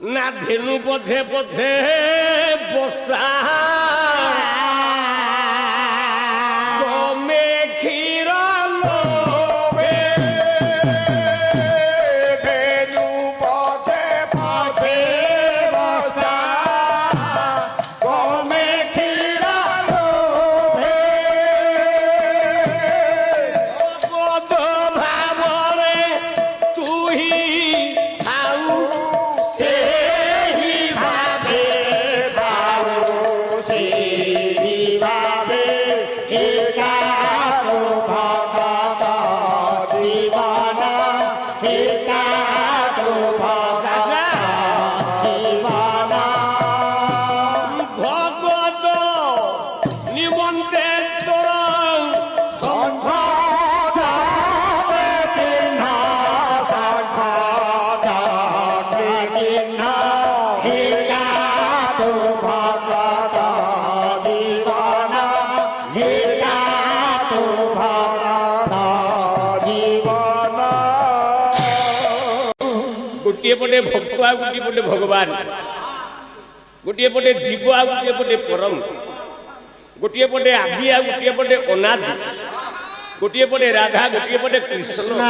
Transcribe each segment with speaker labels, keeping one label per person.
Speaker 1: না ধেনু পথে পথে বসা গমে ক্ষীর লোভে
Speaker 2: ধেনু পথে পথে বসা গমে ক্ষীর লোভে
Speaker 1: কত ভাবরে তুই খাউ
Speaker 2: সেই ভাবে দাও সেই ভাবে একারো ভগত জীবন একারো ভগত জীবন
Speaker 1: ভগত নিমন্তে তোর
Speaker 2: সন্ধ্যাবে চিহ্ন সন্ধ্যাবে চিহ্ন একারো ভগত জীবন একারো ভগত জীবন
Speaker 1: ଗୋଟିଏ ପଟେ ଭକ୍ତ ଆଉ ଗୋଟିଏ ପଟେ ଭଗବାନ, ଗୋଟିଏ ପଟେ ଜୀବ ଆଉ ଗୋଟିଏ ପଟେ ପରମ, ଗୋଟିଏ ପଟେ ଆଦି ଆଉ ଗୋଟିଏ ପଟେ ଅନାଦି, ଗୋଟିଏ ପଟେ ରାଧା ଗୋଟିଏ ପଟେ କୃଷ୍ଣ,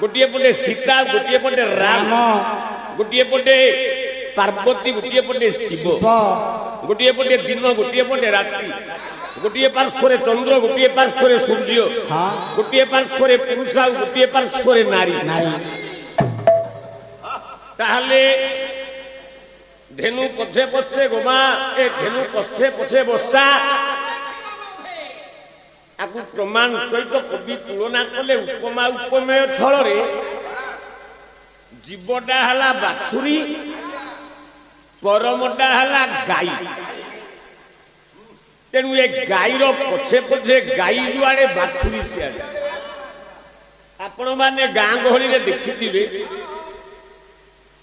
Speaker 1: ଗୋଟିଏ ପଟେ ସୀତା ଗୋଟିଏ ପଟେ ରାମ, ଗୋଟିଏ ପଟେ ପାର୍ବତୀ ଗୋଟିଏ ପଟେ ଶିବ, ଗୋଟିଏ ପଟେ ଦିନ ଗୋଟିଏ ପଟେ ରାତି, ଗୋଟିଏ ପାର୍ଶ୍ୱରେ ଚନ୍ଦ୍ର ଗୋଟିଏ ପାର୍ଶ୍ୱରେ ସୂର୍ଯ୍ୟ, ଗୋଟିଏ ପାର୍ଶ୍ୱରେ ପୁରୁଷ ଆଉ ଗୋଟିଏ ପାର୍ଶ୍ୱରେ ନାରୀ। ତାହେଲେ ଧେନୁ ପଛେ ପଛେ ଗୋମା ଏ ଧେନୁ ପଛେ ପଛେ ବସା ଆକୁ ପ୍ରମାଣ ସହିତ କବି ତୁଳନା କଲେ ଉପମା ଉପମେୟ ଛଳରେ ଜୀବଟା ହେଲା ବାଛୁରୀ, ପରମଟା ହେଲା ଗାଈ। ତେଣୁ ଏ ଗାଈର ପଛେ ପଛେ ଗାଈ ଯୁଆଡେ ବାଛୁରୀ ସିଆଡେ। ଆପଣମାନେ ଗାଁ ଗହଳିରେ ଦେଖିଥିବେ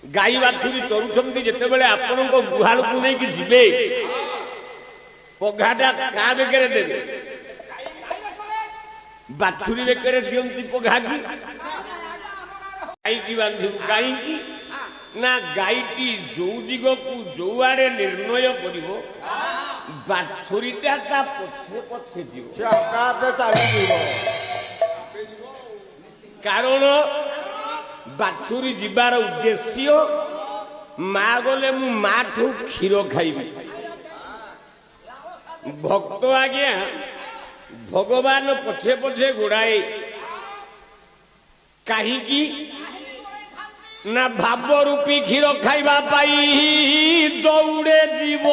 Speaker 1: ଗାଈ ବାଛୁରୀ ଚରୁଛନ୍ତି, ଯେତେବେଳେ ଆପଣଙ୍କ ଗୁହାଳକୁ ନେଇକି ଯିବେ ପଘାଟା କାହା ବେକରେ ଦେବେ? ବାଛୁରୀ ବେକରେ ଦିଅନ୍ତି ପଘାକି। ଗାଈକି ବାନ୍ଧିବୁ କାହିଁକି ନା ଗାଈଟି ଯୋଉ ଦିଗକୁ ଯୋଉଆଡେ ନିର୍ଣ୍ଣୟ କରିବ ବାଛୁରୀଟା ତା ପଛେ ପଛେ ଯିବ। କାରଣ ବାଛୁରୀ ଯିବାର ଉଦ୍ଦେଶ୍ୟ ମା ଗଲେ ମୁଁ ମା ଠୁ କ୍ଷୀର ଖାଇବି। ଭକ୍ତ ଆଜ୍ଞା ଭଗବାନ ପଛେ ପଛେ ଗୋଡାଏ କାହିଁକି ନା ଭାବ ରୂପୀ କ୍ଷୀର ଖାଇବା ପାଇଁ ଦୌଡେ ଯିବ।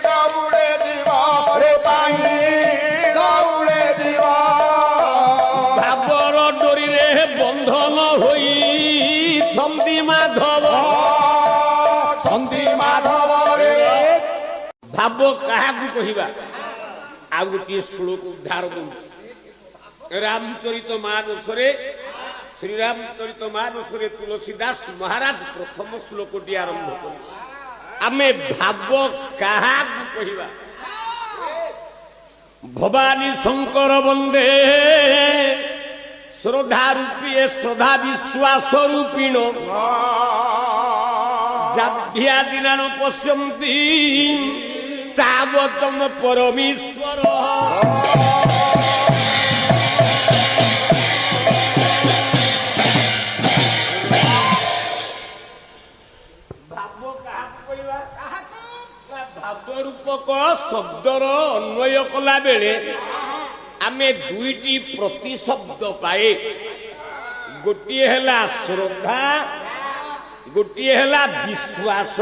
Speaker 2: ଦୌଡେ ଯିବ ରେ ପାଇଁ ଦୌଡେ ଯିବ
Speaker 1: ଭାବର ଡୋରିରେ ବନ୍ଧନ ହୋଇ ଛନ୍ଦି ମାଧବ।
Speaker 2: ଛନ୍ଦି ମାଧବ ରେ
Speaker 1: ଭାବ କାହାକୁ କହିବା? ଆଉ ଗୋଟିଏ ଶ୍ଲୋକ ଉଦ୍ଧାର ଦଉଛି ରାମଚରିତ ମାନସରେ, ଶ୍ରୀରାମଚରିତ ମାନସରେ ତୁଳସୀ ଦାସ ମହାରାଜ ପ୍ରଥମ ଶ୍ଲୋକଟି ଆରମ୍ଭ କଲେ। ଆମେ ଭାବ କାହାକୁ କହିବା? ଭବାନୀ ଶଙ୍କର ବନ୍ଦେ ଶ୍ରଦ୍ଧା ରୂପୀ ଶ୍ରଦ୍ଧା ବିଶ୍ୱାସ ରୂପୀଣ ଜାଭ୍ୟା ଦିନାନ ପଶ୍ୟନ୍ତି ତାବତମ ପରମେଶ୍ୱର। ଭାବ କାହାକୁ କହିବା? ଭାବ ରୂପକ ଶବ୍ଦର ଅନ୍ୱୟ କଲା ବେଳେ ଆମେ ଦୁଇଟି ପ୍ରତିଶବ୍ଦ ପାଏ। ଗୋଟିଏ ହେଲା ଶ୍ରଦ୍ଧା, ଗୋଟିଏ ହେଲା ବିଶ୍ୱାସ।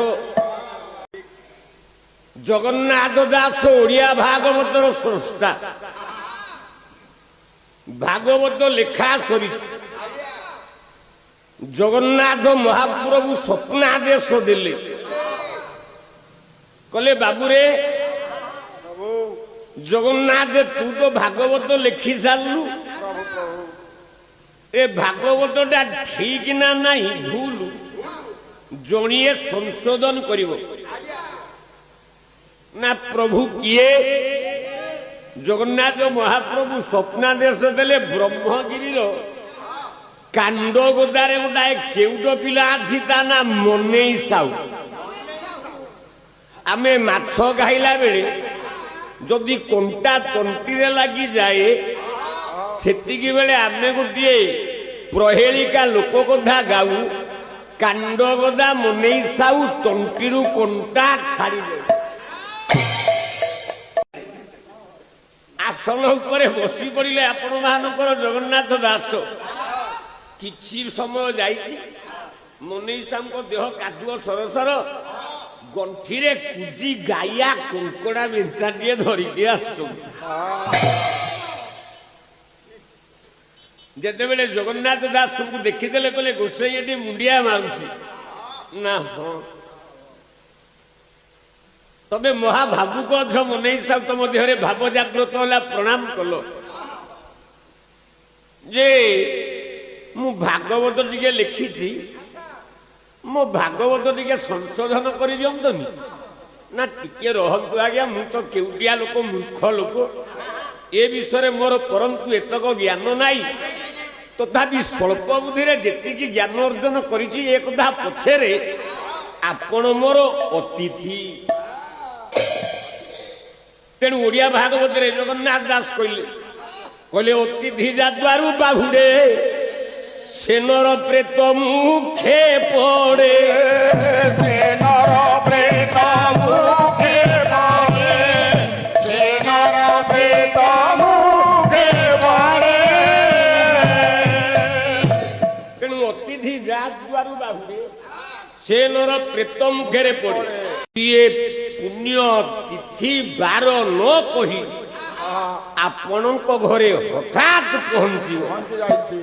Speaker 1: ଜଗନ୍ନାଥ ଦାସ ଓଡ଼ିଆ ଭାଗବତର ସ୍ରଷ୍ଟା। ଭାଗବତ ଲେଖା ସରିଛି। ଜଗନ୍ନାଥ ମହାପ୍ରଭୁ ସ୍ୱପ୍ନାଦେଶ ଦେଲେ, କହିଲେ ବାବୁରେ ଜଗନ୍ନାଥ ତୁ ତ ଭାଗବତ ଲେଖି ସାରିଲୁ, ଏ ଭାଗବତଟା ଠିକ ନା ନାହିଁ ଭୁଲ ଜଣିଏ ସଂଶୋଧନ କରିବ। ନା ପ୍ରଭୁ କିଏ? ଜଗନ୍ନାଥ ମହାପ୍ରଭୁ ସ୍ୱପ୍ନାଦେଶ ଦେଲେ ବ୍ରହ୍ମଗିରିର କାଣ୍ଡ ଗୋଦାରେ ଗୋଟାଏ କେଉଟ ପିଲା ଅଛି ତା ନା ମନେଇ ସାହୁ। ଆମେ ମାଛ ଖାଇଲା ବେଳେ ଯଦି କଣ୍ଟା ତଣ୍ଟିରେ ଲାଗିଯାଏ ସେତିକି ବେଳେ ଆମେ ଗୋଟିଏ ପ୍ରହେଳିକା ଲୋକ କଥା ଗାଉ, କାଣ୍ଡ ଗଦା ମନେଇ ସାହୁ ତଣ୍ଟିରୁ କଣ୍ଟା ଛାଡ଼ିଦେଉ। ଆସନ ଉପରେ ବସି ପଡ଼ିଲେ ଆପଣ ମାନଙ୍କର ଜଗନ୍ନାଥ ଦାସ। କିଛି ସମୟ ଯାଇଛି, ମନେଇ ସାହୁଙ୍କ ଦେହ କାଦୁଅ ସରସର, ଗଣ୍ଠିରେ କୁଜି ଗାଇଆ କଙ୍କଡା ମେଞ୍ଚାଟିଏ ଧରିକି ଆସୁଛନ୍ତି। ଯେତେବେଳେ ଜଗନ୍ନାଥ ଦାସଙ୍କୁ ଦେଖିଦେଲେ କହିଲେ ଗୋସାଇ ଏଠି ମୁଣ୍ଡିଆ ମାରୁଛି ନା? ହଁ। ତମେ ମହାଭାବୁକ ଅଛ ମନେଇ ସାହୁ, ତମ ଦେହରେ ଭାବ ଜାଗ୍ରତ ହେଲା, ପ୍ରଣାମ କଲ ଯେ ମୁଁ ଭାଗବତ ଟିକେ ଲେଖିଛି, ମୋ ଭାଗବତ ଟିକେ ସଂଶୋଧନ କରିଦିଅନ୍ତନି? ନା ଟିକେ ରହନ୍ତୁ ଆଜ୍ଞା, ମୁଁ ତ କେଉଟିଆ ଲୋକ, ମୂର୍ଖ ଲୋକ, ଏ ବିଷୟରେ ମୋର ପରନ୍ତୁ ଏତକ ଜ୍ଞାନ ନାହିଁ। ତଥାପି ସ୍ୱଳ୍ପ ବୁଦ୍ଧିରେ ଯେତିକି ଜ୍ଞାନ ଅର୍ଜନ କରିଛି ଏ କଥା ପଛରେ ଆପଣ ମୋର ଅତିଥି। ତେଣୁ ଓଡ଼ିଆ ଭାଗବତରେ ଜଗନ୍ନାଥ ଦାସ କହିଲେ ଅତିଥି ଯାଦ୍ୱାରୁ ବାହୁଡ଼େ ସେନର ପ୍ରେତ ମୁଖେ ପଡ଼େ,
Speaker 2: ସେନର ପ୍ରେତ ମୁଖେ ପଡ଼େ, ସେନର ପ୍ରେତ ମୁଖେ ପଡ଼େ।
Speaker 1: ତେଣୁ ଅତିଥି ଯାଦ୍ୱାରୁ ବାହୁଡ଼େ ସେନର ପ୍ରେତ ମୁଖରେ ପଡ଼େ। ସିଏ ପୁଣ୍ୟ ତିଥି ବାର ନ କହି ଆପଣଙ୍କ ଘରେ ହଠାତ୍ ପହଞ୍ଚି
Speaker 2: ଯାଇଛି,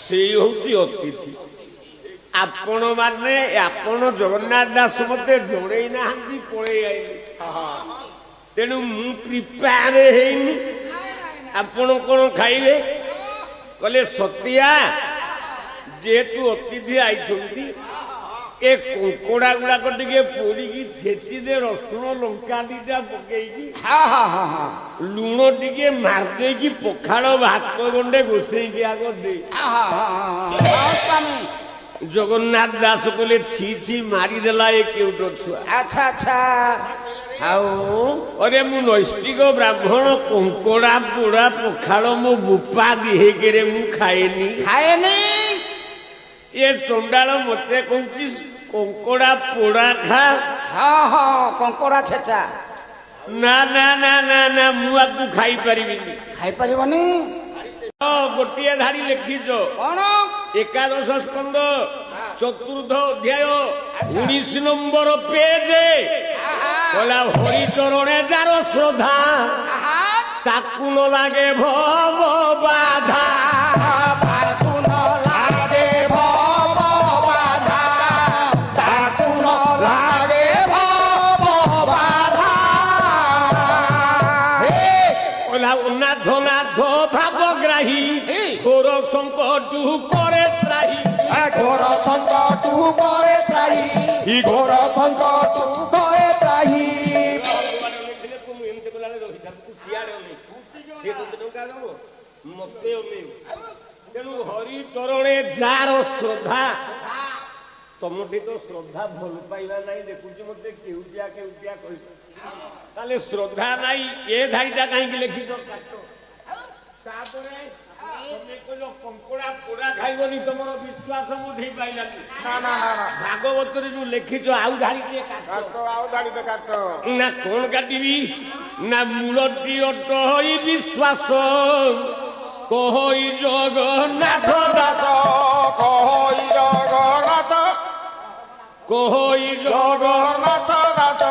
Speaker 1: ସେଇ ହଉଛି ଅତିଥି। ଆପଣ ମାନେ ଆପଣ ଜଗନ୍ନାଥ ଦାସ ମତେ ଜଣେଇ ନାହାନ୍ତି, ପଳେଇ ଆଇଲେ। ତେଣୁ ମୁଁ ପ୍ରିପେୟାର ହେଇନି। ଆପଣ କଣ ଖାଇବେ? କହିଲେ ସତିଆ, ଯେହେତୁ ଅତିଥି ଆଇଛନ୍ତି ଏ କଙ୍କଡା ଗୁଡାକ ଟିକେ ପୋଡିକି ଛେଚିଦେ, ରସୁଣ ଲଙ୍କା ଦିଟା ପକେଇକି ଲୁଣ ଟିକେ ମାରିଦେଇକି ପଖାଳ ଭାତ ଗଣ୍ଡେ ଗୋସେଇକି ଆଗ ଦେ। ଜଗନ୍ନାଥ ଦାସ କହିଲେ ଛି ଛି, ମାରିଦେଲା ଏ କେଉଟ ଛୁଆ।
Speaker 3: ଆଚ୍ଛା ଆଚ୍ଛା। ଆଉ
Speaker 1: ଅରେ ମୁଁ ନୈଷ୍ଠିକ ବ୍ରାହ୍ମଣ, କଙ୍କଡା ପୋଡା ପଖାଳ ମୋ ବୁପା ଦିହେକେରେ ମୁଁ ଖାଏନି। ଏ ଚଣ୍ଡାଳ ମତେ କହୁଛି କଙ୍କଡା ପୋଡା ଖା।
Speaker 3: ହଁ କଙ୍କଡା ଛେଚା।
Speaker 1: ନା ନା ନା ନା ନା, ମୁଁ ଆକୁ ଖାଇପାରିବିନି।
Speaker 3: ଖାଇପାରିବନି?
Speaker 1: ଗୋଟିଏ ଧାଡି ଲେଖିଛ
Speaker 3: କଣ?
Speaker 1: ଏକାଦଶ ସ୍କନ୍ଧ ଚତୁର୍ଥ ଅଧ୍ୟାୟ 19 ନମ୍ବର ପେଜ। କହିଲା ହରିଚରଣେ ଯାର ଶ୍ରଦ୍ଧା ତାକୁ ନ ଲାଗେ ଭବ ବାଧା। নাথ নাথ ভাবগ্রাহী ঘোর সংকট করে ত্রাহি,
Speaker 2: ঘোর সংকট করে ত্রাহি, ঘোর সংকট করে ত্রাহি।
Speaker 1: তেণু হরিচরণে যার শ্রদ্ধা, ତମଠି ତ ଶ୍ରଦ୍ଧା ଭଲ ପାଇବା ନାହିଁ, ଦେଖୁଛି ମତେ କେଉଟିଆ କେଉଟିଆ କହିଛ। ତାହେଲେ ଶ୍ରଦ୍ଧା ନାହିଁ, ଏ ଧାଡ଼ିଟା କାହିଁକି ଲେଖିଛ? ତାପରେ ତମେ କହିଲ କଙ୍କଡା ପୋଡା ଖାଇବନି, ତମର ବିଶ୍ୱାସ ମୁଁ ଠିକ ପାଇଲାନି। ଭାଗବତରେ ଯୋଉ ଲେଖିଛ ଆଉ ଧାଡ଼ି ଟିକେ କାଟ,
Speaker 2: ଆଉ ଧାଡ଼ିଟେ କାଟ।
Speaker 1: ନା କଣ କାଟିବି? ନା ମୂଳଟି ଅଟ ହୋଇ ବିଶ୍ୱାସ କହଇ ଜଗନ୍ନାଥ
Speaker 2: ଦାସ, କହଇ ଜଗନ୍ନାଥ,
Speaker 1: କହଇ
Speaker 2: ଜଗନ୍ନାଥ ଦାସ।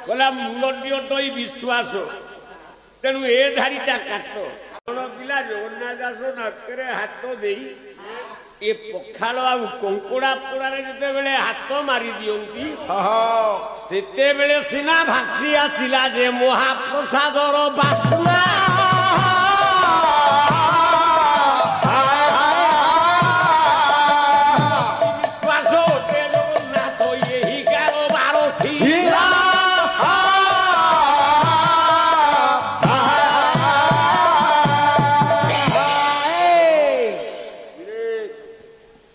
Speaker 1: କହିଲା ମୂଳଟି ଅଟ ହୋଇ ବିଶ୍ୱାସ। ତେଣୁ ଏ ଧାଡ଼ିଟା କାଟ। କଣ ପିଲା ଜଗନ୍ନାଥ ଦାସ ନାକରେ ହାତ ଦେଇ ଏ ପଖାଳ ଆଉ କଙ୍କଡା ପୋଡାରେ ଯେତେବେଳେ ହାତ ମାରି ଦିଅନ୍ତି ସେତେବେଳେ ସିନା ଭାସି ଆସିଲା ଯେ ମହାପ୍ରସାଦର ବାସ୍ନା। ବିଶ୍ୱାସ ଅଟେ ଜଗନ୍ନାଥ ଏହି କାରବାର ସିରା।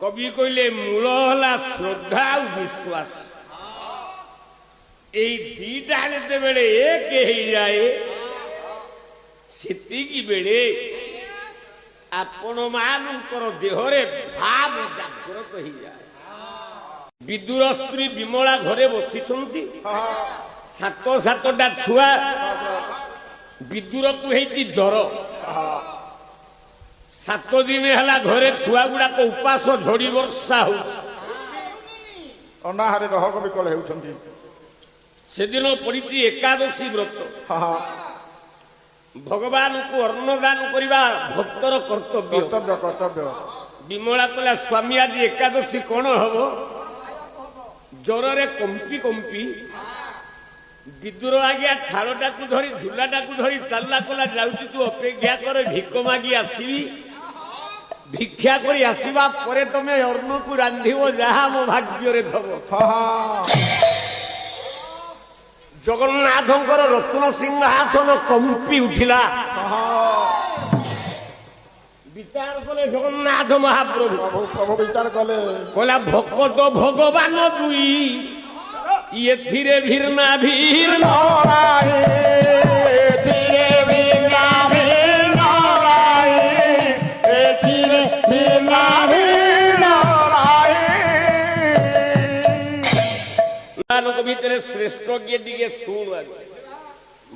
Speaker 1: কবি কইলে মূল হলা শ্রদ্ধা আর বিশ্বাস। এই দুইটা যেতবে এক হয়ে যায় সেতিকি বেড়ে আপন মানଙ୍କର দেহরে ভাব জাগ্রত হইযায়। বিদুর স্ত্রী বিমଳା ঘরে বସିଛନ୍ତି, ସାତଟା ଛୁଆ। ବିଦୁରକୁ ହେଇଛି ଜର। 7 ଦିନ ହେଲା ଘରେ ଛୁଆ ଗୁଡାକ ଉପାସ, ଝଡି ବର୍ଷା ହଉଛି।
Speaker 2: ଅନାହାରେ ରହକ ବିକଳ ହେଉଛନ୍ତି।
Speaker 1: ସେଦିନ ପଡିଛି ଏକାଦଶୀ ବ୍ରତ। ଭଗବାନଙ୍କୁ ଅନ୍ନଦାନ କରିବା ଭକ୍ତର କର୍ତ୍ତବ୍ୟ। ବିମଳା କହିଲା, ସ୍ୱାମୀ ଆଜି ଏକାଦଶୀ କଣ ହବ? ଜ୍ୱରରେ କମ୍ପି କମ୍ପି ବିଦୁର ଆଜ୍ଞା ଥାଳଟାକୁ ଧରି ଝୁଲାଟାକୁ ଧରି ଚାଲିଲା, କଲା ଯାଉଛି ତୁ ଅପେକ୍ଷା କର, ଭିକ ମାଗି ଆସିବି। ଭିକ୍ଷା କରି ଆସିବା ପରେ ତମେ ଅନ୍ନକୁ ରାନ୍ଧିବ, ଯାହା ମୋ ଭାଗ୍ୟରେ ଥବ। ଜଗନ୍ନାଥଙ୍କର ରତ୍ନ ସିଂହାସନ କମ୍ପି ଉଠିଲା। ବିଚାର କଲେ ଜଗନ୍ନାଥ ମହାପ୍ରଭୁ।
Speaker 2: ପ୍ରଭୁ ବିଚାର କଲେ,
Speaker 1: କହିଲା ଭକତ ଭଗବାନ ଦୁଇ, ଏଥିରେ ଭିର୍ନା ଭିର୍ନ ଭିତରେ ଶ୍ରେଷ୍ଠ କିଏ ଟିକେ ଶୁଣ।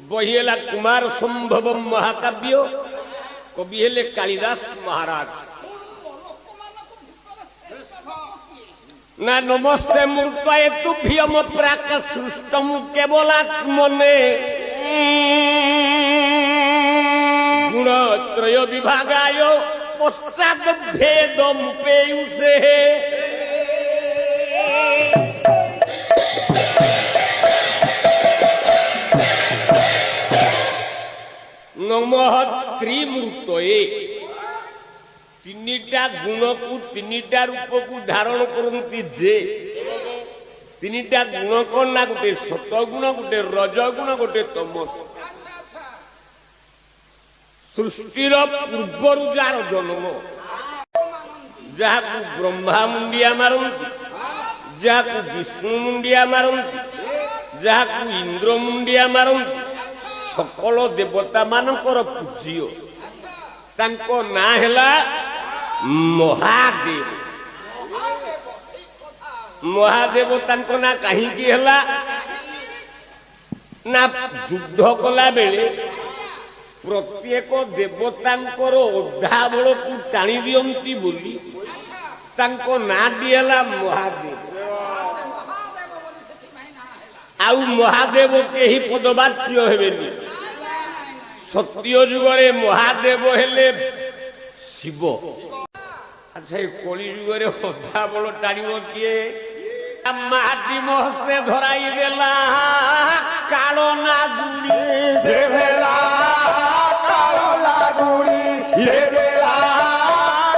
Speaker 1: ବହି ହେଲା କୁମାର ସମ୍ଭବ ମହାକାବ୍ୟ, କବି ହେଲେ କାଳିଦାସ ମହାରାଜ। ନା ନମସ୍ତେ ମୂର୍ତ୍ତାଏ ତୁଭ୍ୟମ ପ୍ରାକ ସୃଷ୍ଟଂ କେବଳାତ୍ମନେ ଗୁଣତ୍ରୟ ବିଭାଗାୟ ପଶ୍ଚାତ୍ ଭେଦମୁପେୟୁଷେ। ନମଃ ତ୍ରିମୂର୍ତ୍ତୟେ। 3ଟା ଗୁଣକୁ 3ଟା ରୂପକୁ ଧାରଣ କରନ୍ତି ଯେ। 3ଟା ଗୁଣ କଣ ନା, ଗୋଟେ ସତଗୁଣ, ଗୋଟେ ରଜଗୁଣ, ଗୋଟେ ତମସ। ସୃଷ୍ଟିର ପୂର୍ବରୁ ଯାହାର ଜନ୍ମ, ଯାହାକୁ ବ୍ରହ୍ମା ମୁଣ୍ଡିଆ ମାରନ୍ତି, ଯାହାକୁ ବିଷ୍ଣୁ ମୁଣ୍ଡିଆ ମାରନ୍ତି, ଯାହାକୁ ଇନ୍ଦ୍ର ମୁଣ୍ଡିଆ ମାରନ୍ତି, ସକଳ ଦେବତା ମାନଙ୍କର ପୂଜ୍ୟ। ତାଙ୍କ ନାଁ ହେଲା ମହାଦେବ। ମହାଦେବ ତାଙ୍କ ନାଁ କାହିଁକି ହେଲା ନା, ଯୁଦ୍ଧ କଲା ବେଳେ ପ୍ରତ୍ୟେକ ଦେବତାଙ୍କର ଅଧା ବଳକୁ ଟାଣି ଦିଅନ୍ତି ବୋଲି ତାଙ୍କ ନାଁଟି ହେଲା ମହାଦେବ। ଆଉ ମହାଦେବ କେହି ପଦବାଚ୍ୟ ହେବେନି। ସତ୍ୟ ଯୁଗରେ ମହାଦେବ ହେଲେ ଶିବ। ଆଚ୍ଛା, ଏ କଳି ଯୁଗରେ ଅଧା ବଳ ଟାଣିବ କିଏ? ମାଟି ମହସ୍ତେ ଧରାଇ ଦେଲା କାଳ ନାଗୁଣି
Speaker 2: ଦେଲା କାଳ ଲାଗୁଣି, ଦେଲା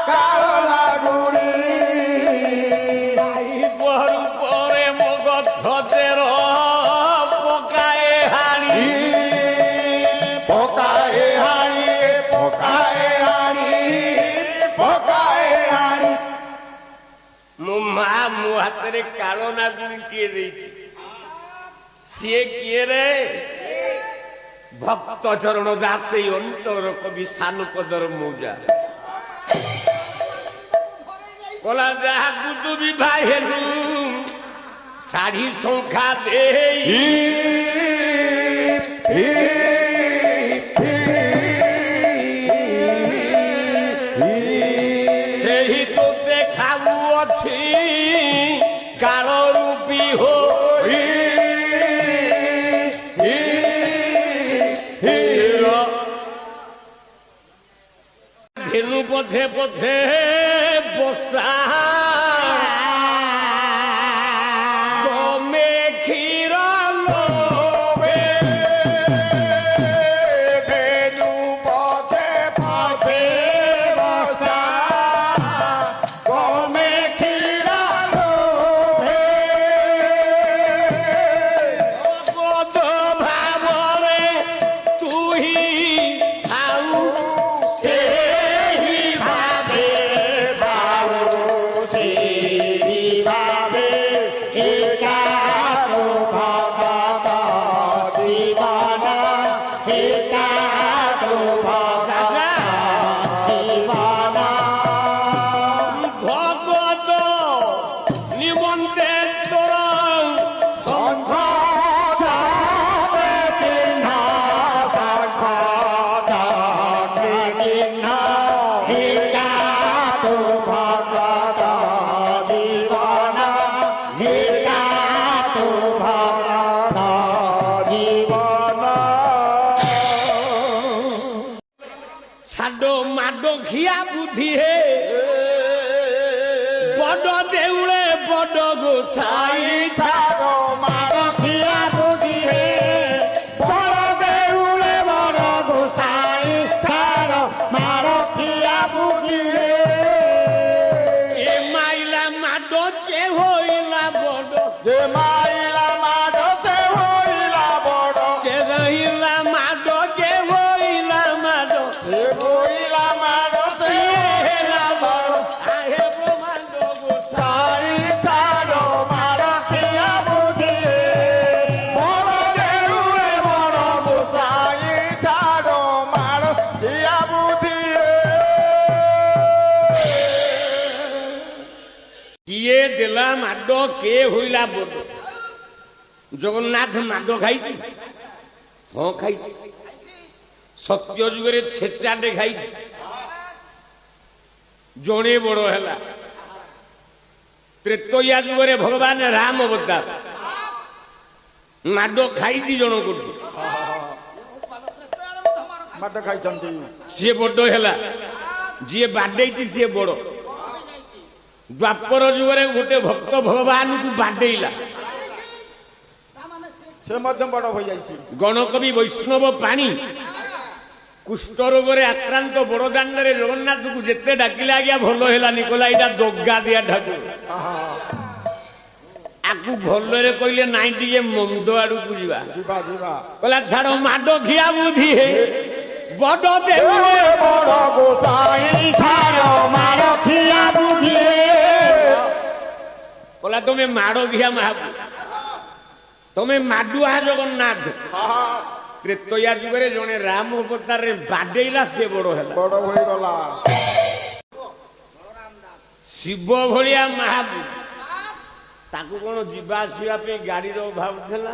Speaker 2: କାଳ ଲାଗୁଣି।
Speaker 1: ଗରୁ ପରେ ମୋ ଗଛ ଚେର ପକାଏ ହାଣି,
Speaker 2: ପକାଏ ହାଣି, ପକାଏ ହାଣି, ପକାଏ ହାଣି।
Speaker 1: ମୋ ମା ମୋ ହାତରେ କାଳ ନାଗୁଣି କିଏ ଦେଇଛି? ସିଏ କିଏ ରେ? ଭକ୍ତ ଚରଣ ଦାସ, ଏଇ ଅଞ୍ଚଳର କବି ସାନପଦର ମୌଜା। କଲା ଯାହାକୁ ତୁ ବିଭା ହେଲୁ ଶାଢ଼ୀ ଶଙ୍ଖା ଦେଇ, ସେହି ତୋତେ ଖାଉଅଛି କାଳ ରୂପୀ ହୋ। ଧେନୁ ପଛେ ପଛେ ବସା ତମେ କ୍ଷୀର ଲୋଭେ।
Speaker 2: ଧେନୁ ପଛେ ପଛେ ବସା ତମେ କ୍ଷୀର ଲୋଭେ।
Speaker 1: ବୋଧ ଭାବରେ ତୁ ହିଁ ଖାଉ,
Speaker 2: ସେହି ଭାବେ ଭାବୁଛି
Speaker 1: ଖିଆ ବୁଦ୍ଧି ହେ ବଡ ଦେଉଳେ ବଡ ଗୋସାଇ
Speaker 2: ଛାଡ଼ ମାଡ଼ ଖିଆ ବୁଦ୍ଧି ହେ ବଡ଼ ଦେଉଳେ ବଡ଼ ଗୋସାଇ ଛାଡ଼ ମାଡ଼ ଖିଆ ବୁଦ୍ଧି ହେ
Speaker 1: ଏ ମାଇଲା ମାଡ ଯେ ହୋଇଲା ବଡ
Speaker 2: ଯେ ମାଇଲା ମାଡ଼ ସେ ହୋଇଲା ବଡ଼
Speaker 1: ଯେ ରହିଲା ମାଡ ଯେ ହୋଇଲା ମାଡ
Speaker 2: ସେ ହୋଇଲା ମାଡ଼ ସେ
Speaker 1: ହେଲା ବଡ ଆହେ ମାଡ ଗୋସାଇ
Speaker 2: ସାଇ ଛାଡ଼ ମାଡ଼ ଖିଆ ବୁଦ୍ଧି ହେ ବଡ଼ ଦେଉଳେ ବଡ଼ ଗୋସାଇ ଛାଡ଼ ମାଡ଼ ଖିଆ ବୁଦ୍ଧି ହେ
Speaker 1: କିଏ ଦେଲା ମାଡ କେ ହୋଇଲା ବଡ ଜଗନ୍ନାଥ ମାଡ ଖାଇଛି ହଁ ଖାଇଛି ସତ୍ୟ ଯୁଗରେ ଛେଚାଟେ ଖାଇଛି ଜଣେ ବଡ ହେଲା ତ୍ରେତୟା ଯୁଗରେ ଭଗବାନ ରାମ ଅବତାର ମାଡ ଖାଇଛି ଜଣଙ୍କଠୁ
Speaker 2: ମାଡ଼ ଖାଇଛନ୍ତି
Speaker 1: ସିଏ ବଡ ହେଲା ଯିଏ ବାଡେଇଛି ସିଏ ବଡ ଦ୍ୱାପର ଯୁଗରେ ଗୋଟେ ଭକ୍ତ ଭଗବାନଙ୍କୁ ବାଡେଇଲା
Speaker 2: ସେ ମଧ୍ୟ ବଡ଼ ହୋଇଯାଇଛି
Speaker 1: ଗଣକବି ବୈଷ୍ଣବ ପାଣି କୁଷ୍ଠ ରୋଗରେ ଆକ୍ରାନ୍ତ ବଡଦାଣ୍ଡରେ ଜଗନ୍ନାଥଙ୍କୁ ଯେତେ ଡାକିଲେ ଆଜ୍ଞା ଭଲ ହେଲାନି କହିଲା ଏଇଟା ଦଗା ଦିଆ ଠାକୁର ଆକୁ ଭଲରେ କହିଲେ ନାଇଁ ଟିକେ ମନ୍ଦ ଆଡକୁ ଯିବା
Speaker 2: ଯିବା ଯିବା
Speaker 1: କହିଲା ଛାଡ ମାଡ ଖିଆ ବୁଦ୍ଧି ହେ ବଡ ଦେଉଳେ
Speaker 2: ବଡ଼ ଗୋସାଇ ଛାଡ଼ ମାଡ଼ ଖିଆ ବୁଦ୍ଧି ହେ
Speaker 1: କହିଲା ତମେ ମାଡ ଖିଆ ମହାପ୍ରଭୁ ତମେ ମାଡୁଆ ଜଗନ୍ନାଥ ତ୍ରେତୟା ଯୁଗରେ ଜଣେ ରାମ ଅବତାରରେ ବାଡେଇଲା ସେ ବଡ ହେଲା
Speaker 2: ବଡ଼ ହୋଇଗଲା
Speaker 1: ଶିବ ଭଳିଆ ମହାପ୍ରଭୁ ତାକୁ କଣ ଯିବା ଆସିବା ପାଇଁ ଗାଡିର ଅଭାବ ଥିଲା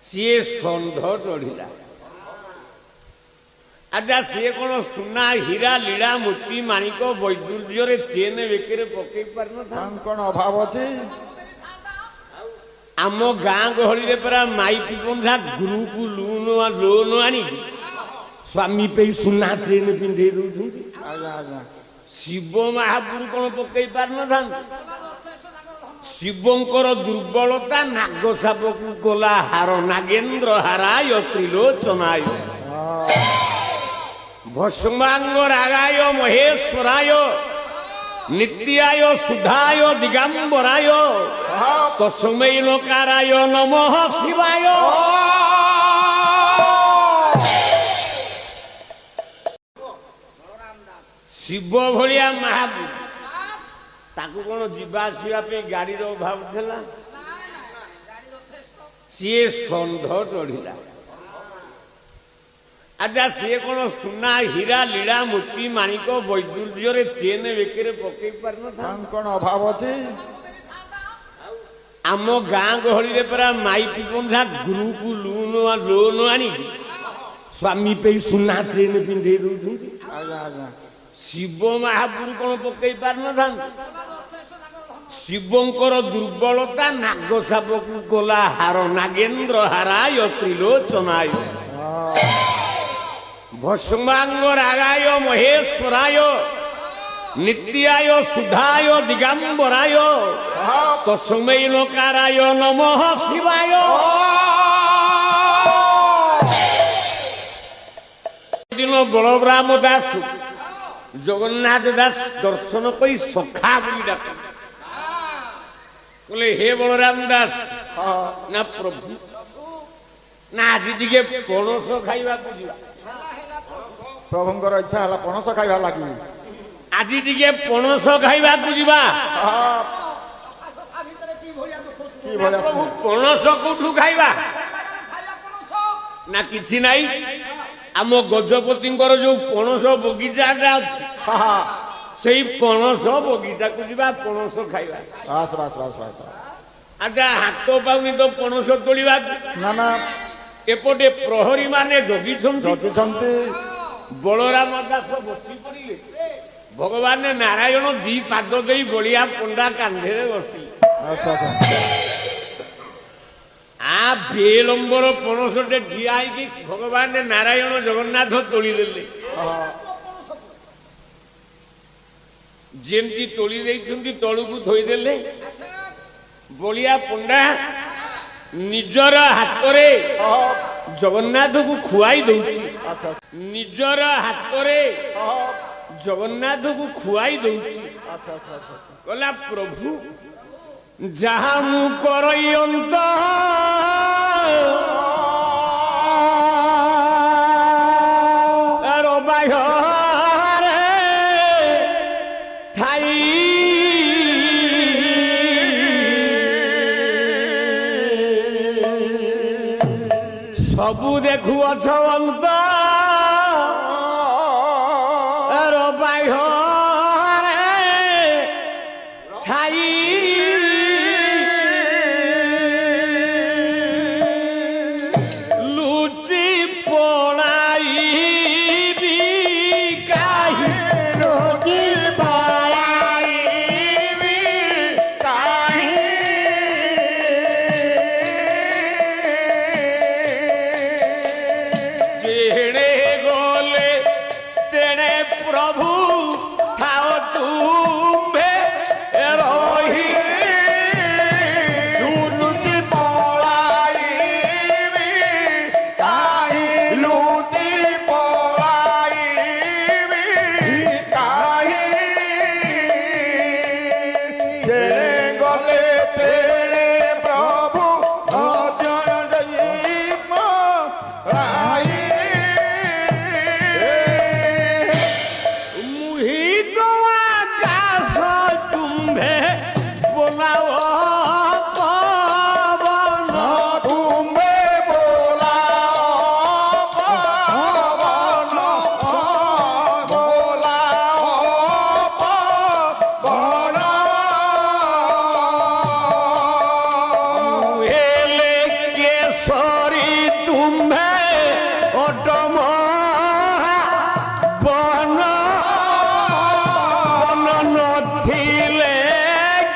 Speaker 1: ସିଏ ଷଣ୍ଢ ଚଢିଲା ଆଚ୍ଛା ସିଏ କଣ ସୁନା ହୀରା ଲୀଳା ମୋତି ମାଣିକ ବୈଦୁର୍ଯ୍ୟରେ ଚେନ ବେକରେ ପକେଇ ପାରିନଥା
Speaker 2: କଣ ଅଭାବ ଅଛି
Speaker 1: ଆମ ଗାଁ ଗହଳିରେ ପରା ମାଇପି ବନ୍ଧା ଗ୍ରୁପ ଲୋନ ଆଣିକି ସ୍ୱାମୀ ପାଇଁ ସୁନା ଚେନ ପିନ୍ଧେଇ ଦଉଛନ୍ତି
Speaker 2: ଆଜ୍ଞା ଆଜ୍ଞା
Speaker 1: ଶିବ ମହାପୁରୁ କଣ ପକେଇ ପାରିନଥାନ୍ତି ଶିବଙ୍କର ଦୁର୍ବଳତା ନାଗ ସାପକୁ ଗଲା ହାର ନାଗେନ୍ଦ୍ର ହାରାୟ ତ୍ରିଲୋଚନାୟ ଭସ୍ମାଙ୍ଗ ରାଗାୟ ମହେଶ୍ୱରାୟ ନିତ୍ୟାୟ ସୁଧାୟ ଦିଗାମ୍ବରାୟ ତସ୍ମୈ ନକାରାୟ ନମଃ ଶିବାୟ ଶିବ ଭଳିଆ ମହାପ୍ରଭୁ ତାକୁ କଣ ଯିବା ଆସିବା ପାଇଁ ଗାଡିର ଅଭାବ ଥିଲା ସିଏ ଷଣ୍ଢ ଚଢିଲା ଆଚ୍ଛା ସିଏ କଣ ସୁନା ହୀରା ଲୀଳା ମୋତି ମାଣିକ ବୈଦୁର୍ଯ୍ୟରେ ଚେନ ବେକରେ ପକେଇ ପାରିନଥା
Speaker 2: କଣ ଅଭାବ ଅଛି
Speaker 1: ଆମ ଗାଁ ଗହଳିରେ ପରା ମାଇପି ବନ୍ଧା ଗ୍ରୁପ ଲୋନ ଆଣିକି ସ୍ୱାମୀ ପାଇଁ ସୁନା ଚେନ ପିନ୍ଧେଇ ଦଉଛନ୍ତି
Speaker 2: ଆଜ୍ଞା ଆଜ୍ଞା
Speaker 1: ଶିବ ମହାପୁରୁ କଣ ପକେଇ ପାରିନଥାନ୍ତି ଶିବଙ୍କର ଦୁର୍ବଳତା ନାଗ ସାପକୁ ଗଲା ହାର ନାଗେନ୍ଦ୍ର ହାରାୟ ତ୍ରିଲୋଚନାୟ ଭସ୍ମାଙ୍ଗ ରାଗାୟ ମହେଶ୍ୱରାୟ ନିତ୍ୟାୟ ସୁଧାୟ ଦିଗାମ୍ବରାୟ ତସ୍ମୈ ନକାରାୟ ନମଃ ଶିବାୟ ଦିନ ବଳରାମ ଦାସ ଜଗନ୍ନାଥ ଦାସ ଦର୍ଶନ କରି ସଖା ବୋଲି ଡାକ କହିଲେ ହେ ବଳରାମ ଦାସ ନା ପ୍ରଭୁ ନା ଆଜି ଟିକେ ପଣସ ଖାଇବାକୁ ଯିବା
Speaker 2: ପ୍ରଭୁଙ୍କର ଇଚ୍ଛା ହେଲା ପଣସ ଖାଇବା ଲାଗି
Speaker 1: ଆଜି ଟିକେ ପଣସ ଖାଇବାକୁ ଯିବା
Speaker 2: କି ଭଳିଆ
Speaker 1: ପ୍ରଭୁ ପଣସ କୋଉଠୁ ଖାଇବା ନା କିଛି ନାହିଁ ଆମ ଗଜପତିଙ୍କର ଯୋଉ ପଣସ ବଗିଚାଟା ଅଛି ସେଇ ପଣସ ବଗିଚାକୁ ଯିବା ପଣସ ଖାଇବା
Speaker 2: ବାସ୍ ବାସ୍ ବାସ୍ ବାସ୍
Speaker 1: ଆଚ୍ଛା ହାତ ପାଉନି ତ ପଣସ ତୋଳିବାକୁ
Speaker 2: ନା ନା
Speaker 1: ଏପଟେ ପ୍ରହରୀ ମାନେ ଜଗିଛନ୍ତି
Speaker 2: ଜଗିଛନ୍ତି
Speaker 1: ବଳରାମ ଦାସ ବସି ପଡ଼ିଲେ ଭଗବାନ ନାରାୟଣ ଦି ପାଦ ଦେଇ ବଳିଆ ପଣ୍ଡା କାନ୍ଧରେ ବସିଲେ
Speaker 2: ଆଚ୍ଛା ଆଚ୍ଛା
Speaker 1: ଆ ବେଲମ୍ବର ପଣସଟେ ଠିଆ ହେଇକି ଭଗବାନ ନାରାୟଣ ଜଗନ୍ନାଥ ତୋଳିଦେଲେ ଯେମିତି ତୋଳି ଦେଇଛନ୍ତି ତଳକୁ ଥୋଇଦେଲେ ବଳିଆ ପଣ୍ଡା ନିଜର ହାତରେ ଜଗନ୍ନାଥକୁ ଖୁଆଇ ଦଉଛି ନିଜର ହାତରେ ଜଗନ୍ନାଥକୁ ଖୁଆଇ ଦଉଛି କହିଲା ପ୍ରଭୁ ଯାହା ମୁଁ କରୟନ୍ତ सबू देखु अछवंत खाई लुचि पड़ाई
Speaker 2: लुचि पड़ाई
Speaker 1: जेड़े गोले तेरे प्रभु खाओ तुम्हें रही
Speaker 2: लुचि पड़ाई लुचि पड़ाई तेरे गले तेरे प्रभु
Speaker 1: मुही तो आकाश तुम्हें बोलाओ पवन
Speaker 2: तुम्हें बोला पवन बोला पवन
Speaker 1: हेले केसरी तुम्हें अटम बन बन नथिले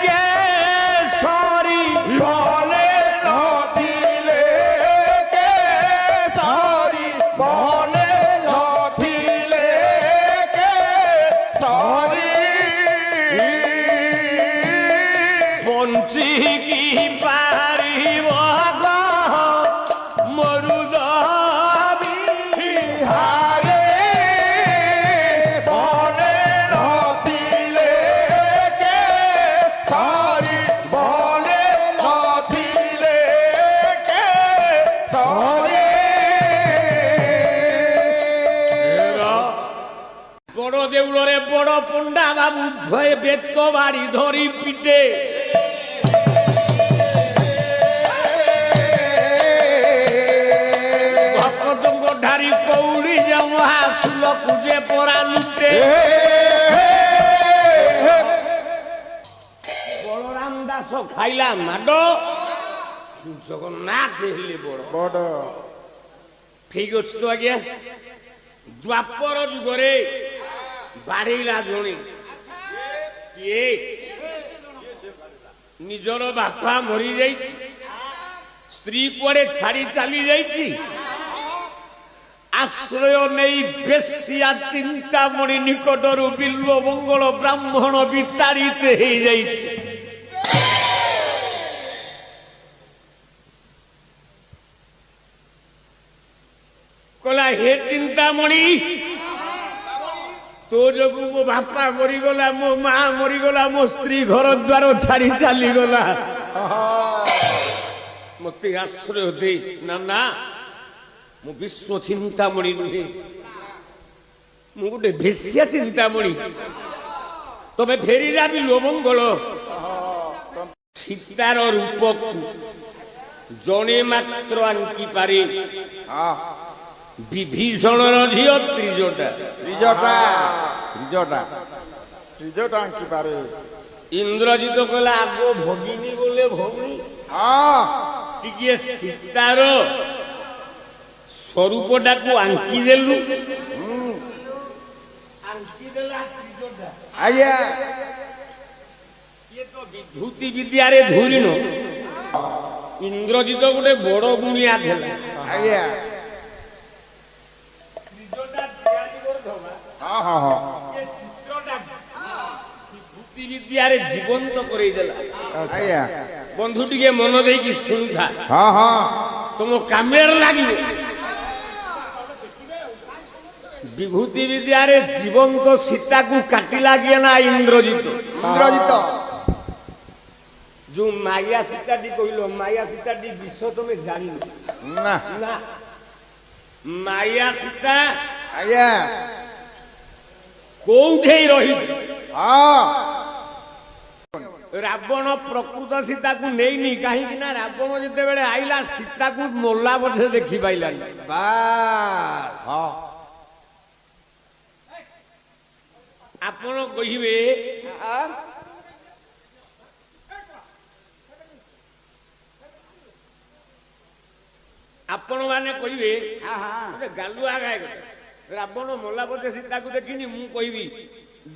Speaker 1: केसरी
Speaker 2: बोले नथिले केसरी बोले नथिले केसरी
Speaker 1: बंची की पारिब मरुदबी
Speaker 2: हारे बोले नथिले केसरी बोले नथिले केसरी
Speaker 1: बड़ देउलरे बड़ पंडा बाबू भय बेत बाड़ी धरी पिटे भक्तों ढारी कौड़ी जमा सुल पूजे परा लुटे बलराम दास खाइला माड जगन्नाथ हेले बड़
Speaker 2: बड़
Speaker 1: ठीक अच्छे तो आज्ञा द्वापर जुगरे बाढ़ेला जणे किए निजर बापा मरी जाई स्त्री कुआड़े छाड़ी चली जाई आश्रय नहीं बेसिया चिंतामणि निकटरू बिल्व मंगल ब्राह्मण विताड़ित हो जाई कहला हे चिंतामणि तो जगू मो बापा मरीगला मो माँ मरीगला मो स्त्री घर द्वार छाड़ी चलीगला मत आश्रय दे ना ना मु विश्व चिंतामणि नुहे मु गोटे भेसिया चिंतामणि तमे फेरी जा बिल्व मंगल सीतार रूप जणे मात्र आंकी पारे विभीषणर झियो त्रिजटा
Speaker 2: त्रिजटा आंकी पारे
Speaker 1: इंद्रजित कहला आगो भगिनी बोले भौणी टिके सीतार स्वरूपटा को आंकी देलु आंकी देला त्रिजटा
Speaker 2: आज्ञा
Speaker 1: ये तो विभूति विद्या रे धूरिनो इंद्रजित गोटे बड़ गुणिया थिला
Speaker 2: आज्ञा
Speaker 1: त्रिजटा तैयारी कर दब ବିଭୂତି ବିଦ୍ୟାରେ ଜୀବନ୍ତ କରେଇ ଦେଲା।
Speaker 2: ଆଜ୍ଞା
Speaker 1: ବନ୍ଧୁ ଟିକେ ମନ ଦେଇକି ଶୁଣୁଥା,
Speaker 2: ହଁ ହଁ
Speaker 1: ତୁମ କାମରେ ଲାଗିବ। ବିଭୂତି ବିଦ୍ୟାରେ ଜୀବନ୍ତ ସୀତାକୁ କାଟିଲା କିଏ ନା ଇନ୍ଦ୍ରଜିତ।
Speaker 2: ଇନ୍ଦ୍ରଜିତ
Speaker 1: ଯୋଉ ମାୟା ସୀତାଟି କହିଲ, ମାୟା ସୀତାଟି ବିଷ ତମେ ଜାଣିନ
Speaker 2: ନା
Speaker 1: ନା। ମାୟା ସୀତା
Speaker 2: ଆଜ୍ଞା
Speaker 1: କୋଉଠି ରହିଛି?
Speaker 2: ହଁ
Speaker 1: ରାବଣ ପ୍ରକୃତ ସୀତାକୁ ନେଇନି, କାହିଁକି ନା ରାବଣ ଯେତେବେଳେ ଆଇଲା ସୀତାକୁ ମୋଲା ବୋଧେ ଦେଖି ପାଇଲାନି।
Speaker 3: ବାସ୍
Speaker 2: ହଁ
Speaker 1: ଆପଣ କହିବେ ଆପଣ ମାନେ କହିବେ ଗୋଟେ ଗାଲୁଆ ଗାଏ ଗୋଟେ, ରାବଣ ମୋଲା ବୋଧେ ସୀତାକୁ ଦେଖିନି। ମୁଁ କହିବି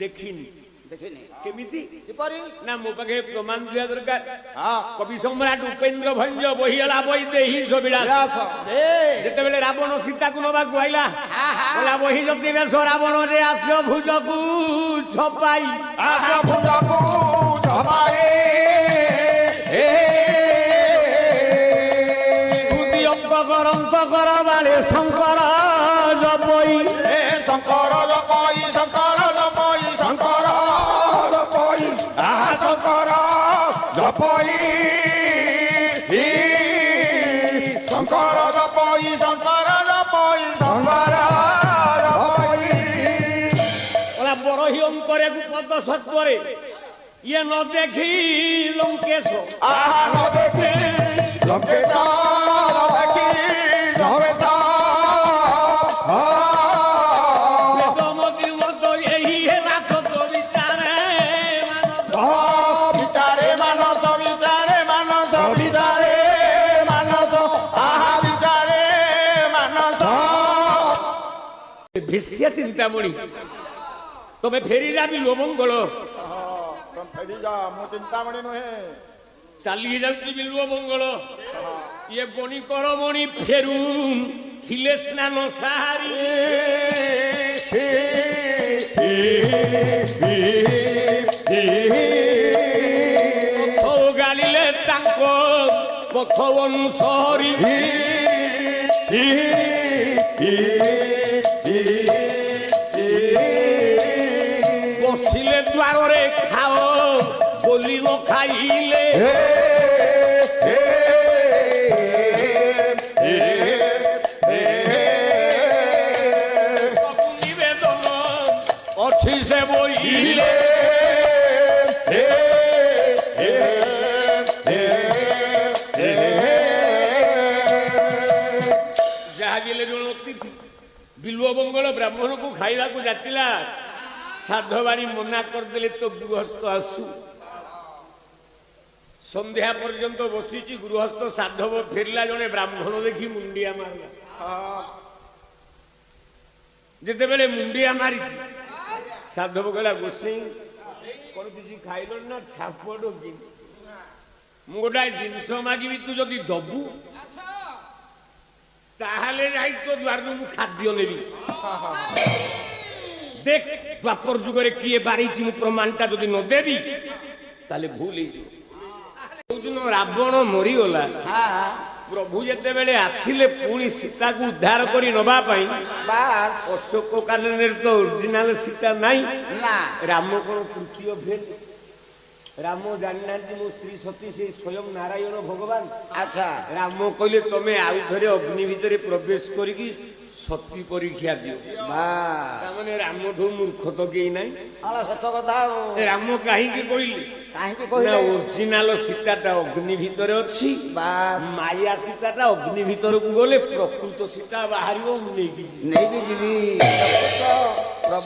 Speaker 1: ଦେଖିନି।
Speaker 3: ଦେଖିନି
Speaker 1: କେମିତି
Speaker 3: କିପରି?
Speaker 1: ନା ମୋ ପାଖରେ ପ୍ରମାଣ ଦିଆ ଦରକାର।
Speaker 2: ହଁ
Speaker 1: କବି ସମ୍ରାଟ ଉପେନ୍ଦ୍ର ଭଞ୍ଜ ବହିଗଲା ବହି ଦେହି ସବିଳାସ।
Speaker 2: ବିଳାସ
Speaker 1: ଯେତେବେଳେ ରାବଣ ସୀତାକୁ ନବାକୁ ଆଇଲା, କହିଲା ବହି ଯଦି ବେଶ ରାବଣରେ ଆସିବ ଭୁଜକୁ ଛପାଇ।
Speaker 2: ଆଗ ଭୁଜକୁ ଢମାଏ
Speaker 1: ବିଭୂତି ଅନ୍ତକର ବାଳେ ଶଙ୍କର ଜପଇ।
Speaker 2: ଶଙ୍କର ଜପଇ ଶଙ୍କର ଜପଇ ଶଙ୍କର ଜପଇ ଆହା ଶଙ୍କର ଜପଇ ଶଙ୍କର ଜପଇ ଶଙ୍କର ଜପଇ ଶଙ୍କର ଜପଇ
Speaker 1: କହିଲା ବରହି ଅଙ୍କରେକୁ ପଦ ସତ୍ବରେ ଇଏ ନ ଦେଖି ଲଙ୍କେଶ।
Speaker 2: ଆହା ନ ଦେଖି ଲଙ୍କେଶ ଦେଖି ନବେଶ
Speaker 1: ବେଦମତି ମତ ଏହି ହେଲା ସତ ବିଚାରେ
Speaker 2: ଭିତରେ ମାନସ ଭିତରେ ମାନସ ଭିତରେ ମାନସ ଆହା ଭିତରେ ମାନସ
Speaker 1: ଭିଷ୍ୟ ଚିନ୍ତାମଣି ତମେ ଫେରି ଯାବି ଲୋମଙ୍ଗଳ।
Speaker 2: ଫେରିଯା ମୁଁ ଚିନ୍ତାମଣି ନୁହେଁ
Speaker 1: ଚାଲି ଯାଉଛି ବିଲୁଅ ମଙ୍ଗଳ। ଇଏ ବଣି କରମଣି ଫେରୁନ୍ ଥିଲେ ସ୍ନାନ ସାହାରି। ପଥ ଗାଳିଲେ ତାଙ୍କ ପଥ ଅନୁସରି। ବସିଲେ ଦ୍ୱାରରେ ଖାଅ ବୋଲି ନ ଖାଇଲେ। ନିବେଦନ ଅଛି ସେ ବଇଲେ। ଯାହା ବି ହେଲେ ଜଣେ ଅତିଥି ବିଲୁଅ ମଙ୍ଗଳ ବ୍ରାହ୍ମଣକୁ ଖାଇବାକୁ ଯାଚିଲା, ସାଧବାଣୀ ମନା କରିଦେଲେ ତ ଗୃହସ୍ଥ ଆସୁ। ସନ୍ଧ୍ୟା ପର୍ଯ୍ୟନ୍ତ ବସିଛି ଗୃହସ୍ଥ। ସାଧବ ଫେରିଲା, ଜଣେ ବ୍ରାହ୍ମଣ ଦେଖି ମୁଣ୍ଡିଆ ମାରିଲା। ଯେତେବେଳେ ମୁଣ୍ଡିଆ ମାରିଛି, ସାଧବ କହିଲା ଗୋସେଇ କଣ କିଛି ଖାଇଲ ନା ଛାପ ଡୋକି? ମୁଁ ଗୋଟାଏ ଜିନିଷ ମାଗିବି, ତୁ ଯଦି ଦବୁ ତାହେଲେ ଯାଇ ତୋ ଦ୍ୱାରରୁ ମୁଁ ଖାଦ୍ୟ ନେବି। ଦେଖ ଦ୍ୱାପର ଯୁଗରେ କିଏ ବାରିଛି, ମୁଁ ପ୍ରମାଣଟା ଯଦି ନ ଦେବି ତାହେଲେ ଭୁଲ ହେଇଯିବ। ଯୋଉଦିନ ରାବଣ ମରିଗଲା, ପ୍ରଭୁ ଯେତେବେଳେ ଆସିଲେ ପୁଣି ସୀତାକୁ ଉଦ୍ଧାର କରି ନବା ପାଇଁ,
Speaker 3: ବାସ୍
Speaker 1: ଅଶୋକ କାନନରେ ତ ଅରିଜିନାଲ ସୀତା ନାହିଁ।
Speaker 3: ନା
Speaker 1: ରାମ କଣ ତୃତୀୟ ଭେଟ? ରାମ ଜାଣିନାହାନ୍ତି ମୋ ସ୍ତ୍ରୀ ସତୀ ସେ ସ୍ୱୟଂ ନାରାୟଣ ଭଗବାନ।
Speaker 3: ଆଚ୍ଛା
Speaker 1: ରାମ କହିଲେ ତମେ ଆଉ ଥରେ ଅଗ୍ନି ଭିତରେ ପ୍ରବେଶ କରିକି ସତୀ ପରୀକ୍ଷା ଦିଅ।
Speaker 3: ବାସ୍
Speaker 1: ତାମାନେ ରାମଠୁ ମୂର୍ଖ ତ କେହି ନାହିଁ।
Speaker 3: ସତ କଥା।
Speaker 1: ରାମ କାହିଁକି କହିଲେ?
Speaker 3: କାହିଁକି
Speaker 1: ନା
Speaker 3: କହିଲେ?
Speaker 1: ଅରିଜିନାଲ ସୀତାଟା ଅଗ୍ନି ଭିତରେ ଅଛି।
Speaker 3: ବାସ୍
Speaker 1: ମାୟା ସୀତାଟା ଅଗ୍ନି ଭିତରକୁ ଗଲେ ପ୍ରକୃତ ସୀତା ବାହାରିବ, ମୁଁ ନେଇକି ଯିବି।
Speaker 3: ନେଇକି ଯିବି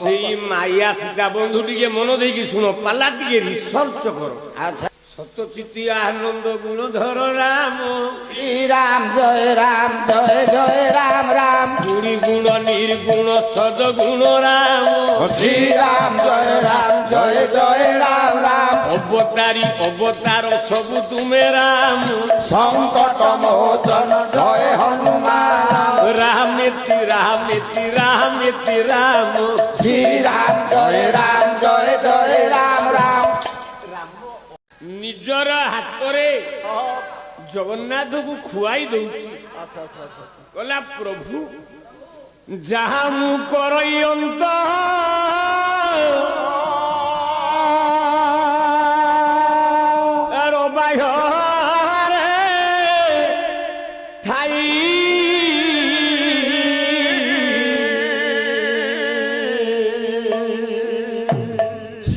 Speaker 1: ସେଇ ମାୟା ସୀତା। ବନ୍ଧୁ ଟିକେ ମନ ଦେଇକି ଶୁଣ, ପାଲା ଟିକେ ରିସର୍ଚ୍ଚ କର।
Speaker 3: ଆଚ୍ଛା
Speaker 1: ସତଚିତି ଆନନ୍ଦ ଗୁଣଧର ରାମ,
Speaker 3: ଶ୍ରୀରାମ ଜୟ ରାମ ଜୟ ଜୟ ରାମ ରାମ
Speaker 1: ଗୁଣି ଗୁଣ ନିର୍ଗୁଣ ସଦ ଗୁଣ ରାମ।
Speaker 2: ଶ୍ରୀରାମ ଜୟ ରାମ ଜୟ ଜୟ ରାମ ରାମ
Speaker 1: ଅବତାରୀ ଅବତାର ସବୁ ତୁମେ ରାମ।
Speaker 2: সংকট মোচন জয় হনুমান
Speaker 1: রাম নেত্রী ରାମ
Speaker 3: শ্রীরাম জয় জয় রাম রাম।
Speaker 1: ନିଜର ହାତରେ ଜଗନ୍ନାଥକୁ ଖୁଆଇ ଦଉଛି କହିଲା ପ୍ରଭୁ ଯାହା ମୁଁ କରଇଅନ୍ତ ବାହରେ ଥାଇ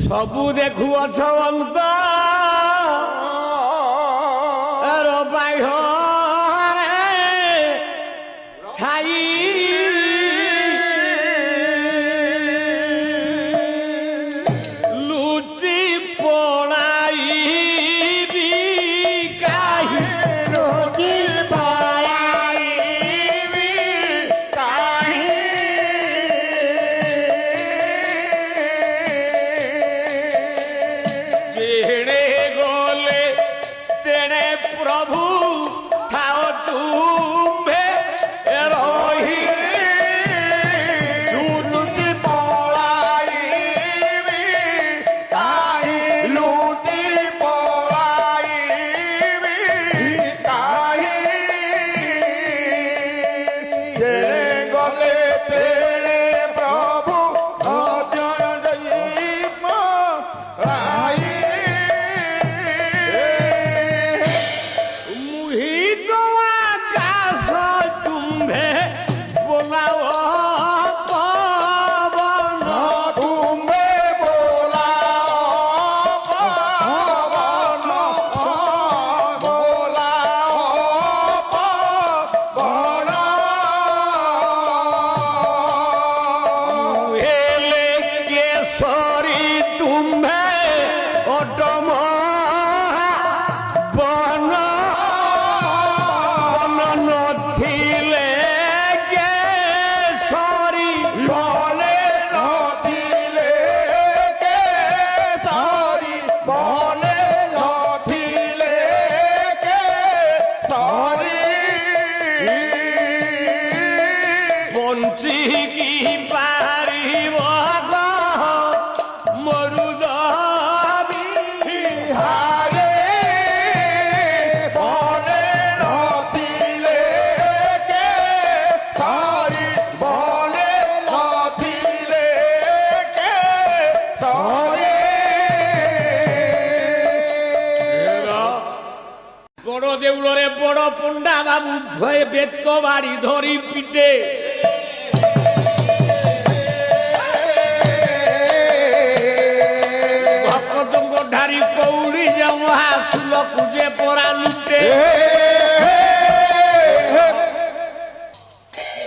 Speaker 1: ସବୁ ଦେଖୁଅଛ ଅନ୍ତ ଦେଉଳରେ ବଡ଼ ପଣ୍ଡା ବାବୁ ଭୟ ବେତ ବାଡ଼ି ଧରି ପିଟେ ଭକ୍ତଙ୍କ ଧାରି କଉଡ଼ି ଜମା ସୁଲକୁ ଯେ ପରା ଲୁଟେ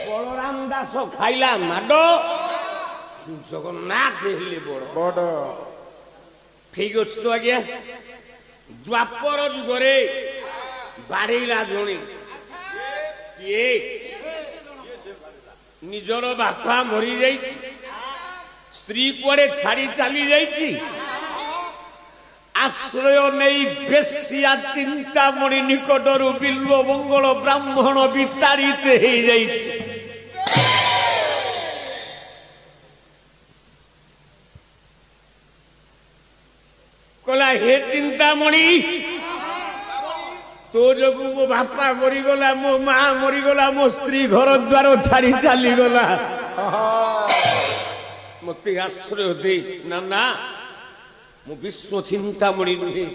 Speaker 1: ବଳରାମ ଦାସ ଖାଇଲା ମାଡ ଜଗନ୍ନାଥ ହେଲେ ବଡ଼ ଠିକ ଅଛି ତ ଆଜ୍ଞା। ଦ୍ୱାପର ଯୁଗରେ ବାଢେଇଲା ଜଣେ କିଏ ନିଜର ବାପା ମରି ଯାଇଛି ସ୍ତ୍ରୀ କୁଆଡେ ଛାଡି ଚାଲି ଯାଇଛି ଆଶ୍ରୟ ନେଇ ବେଶ୍ୟା ଚିନ୍ତାମଣି ନିକଟରୁ ବିଲ୍ବ ମଙ୍ଗଳ ବ୍ରାହ୍ମଣ ବିତାଡ଼ିତ ହେଇଯାଇଛି। କହିଲା ହେ ଚିନ୍ତାମଣି ତୋ ଯୋଗୁ ମୋ ବାପା ମରିଗଲା ମୋ ମା ମରିଗଲା ମୋ ସ୍ତ୍ରୀ ଘର ଦ୍ୱାର ଛାଡି ଚାଲିଗଲା ମତେ ଆଶ୍ରୟ ଦେ। ନା ନା ମୁଁ ବିଶ୍ୱ ଚିନ୍ତାମଣି ନୁହେଁ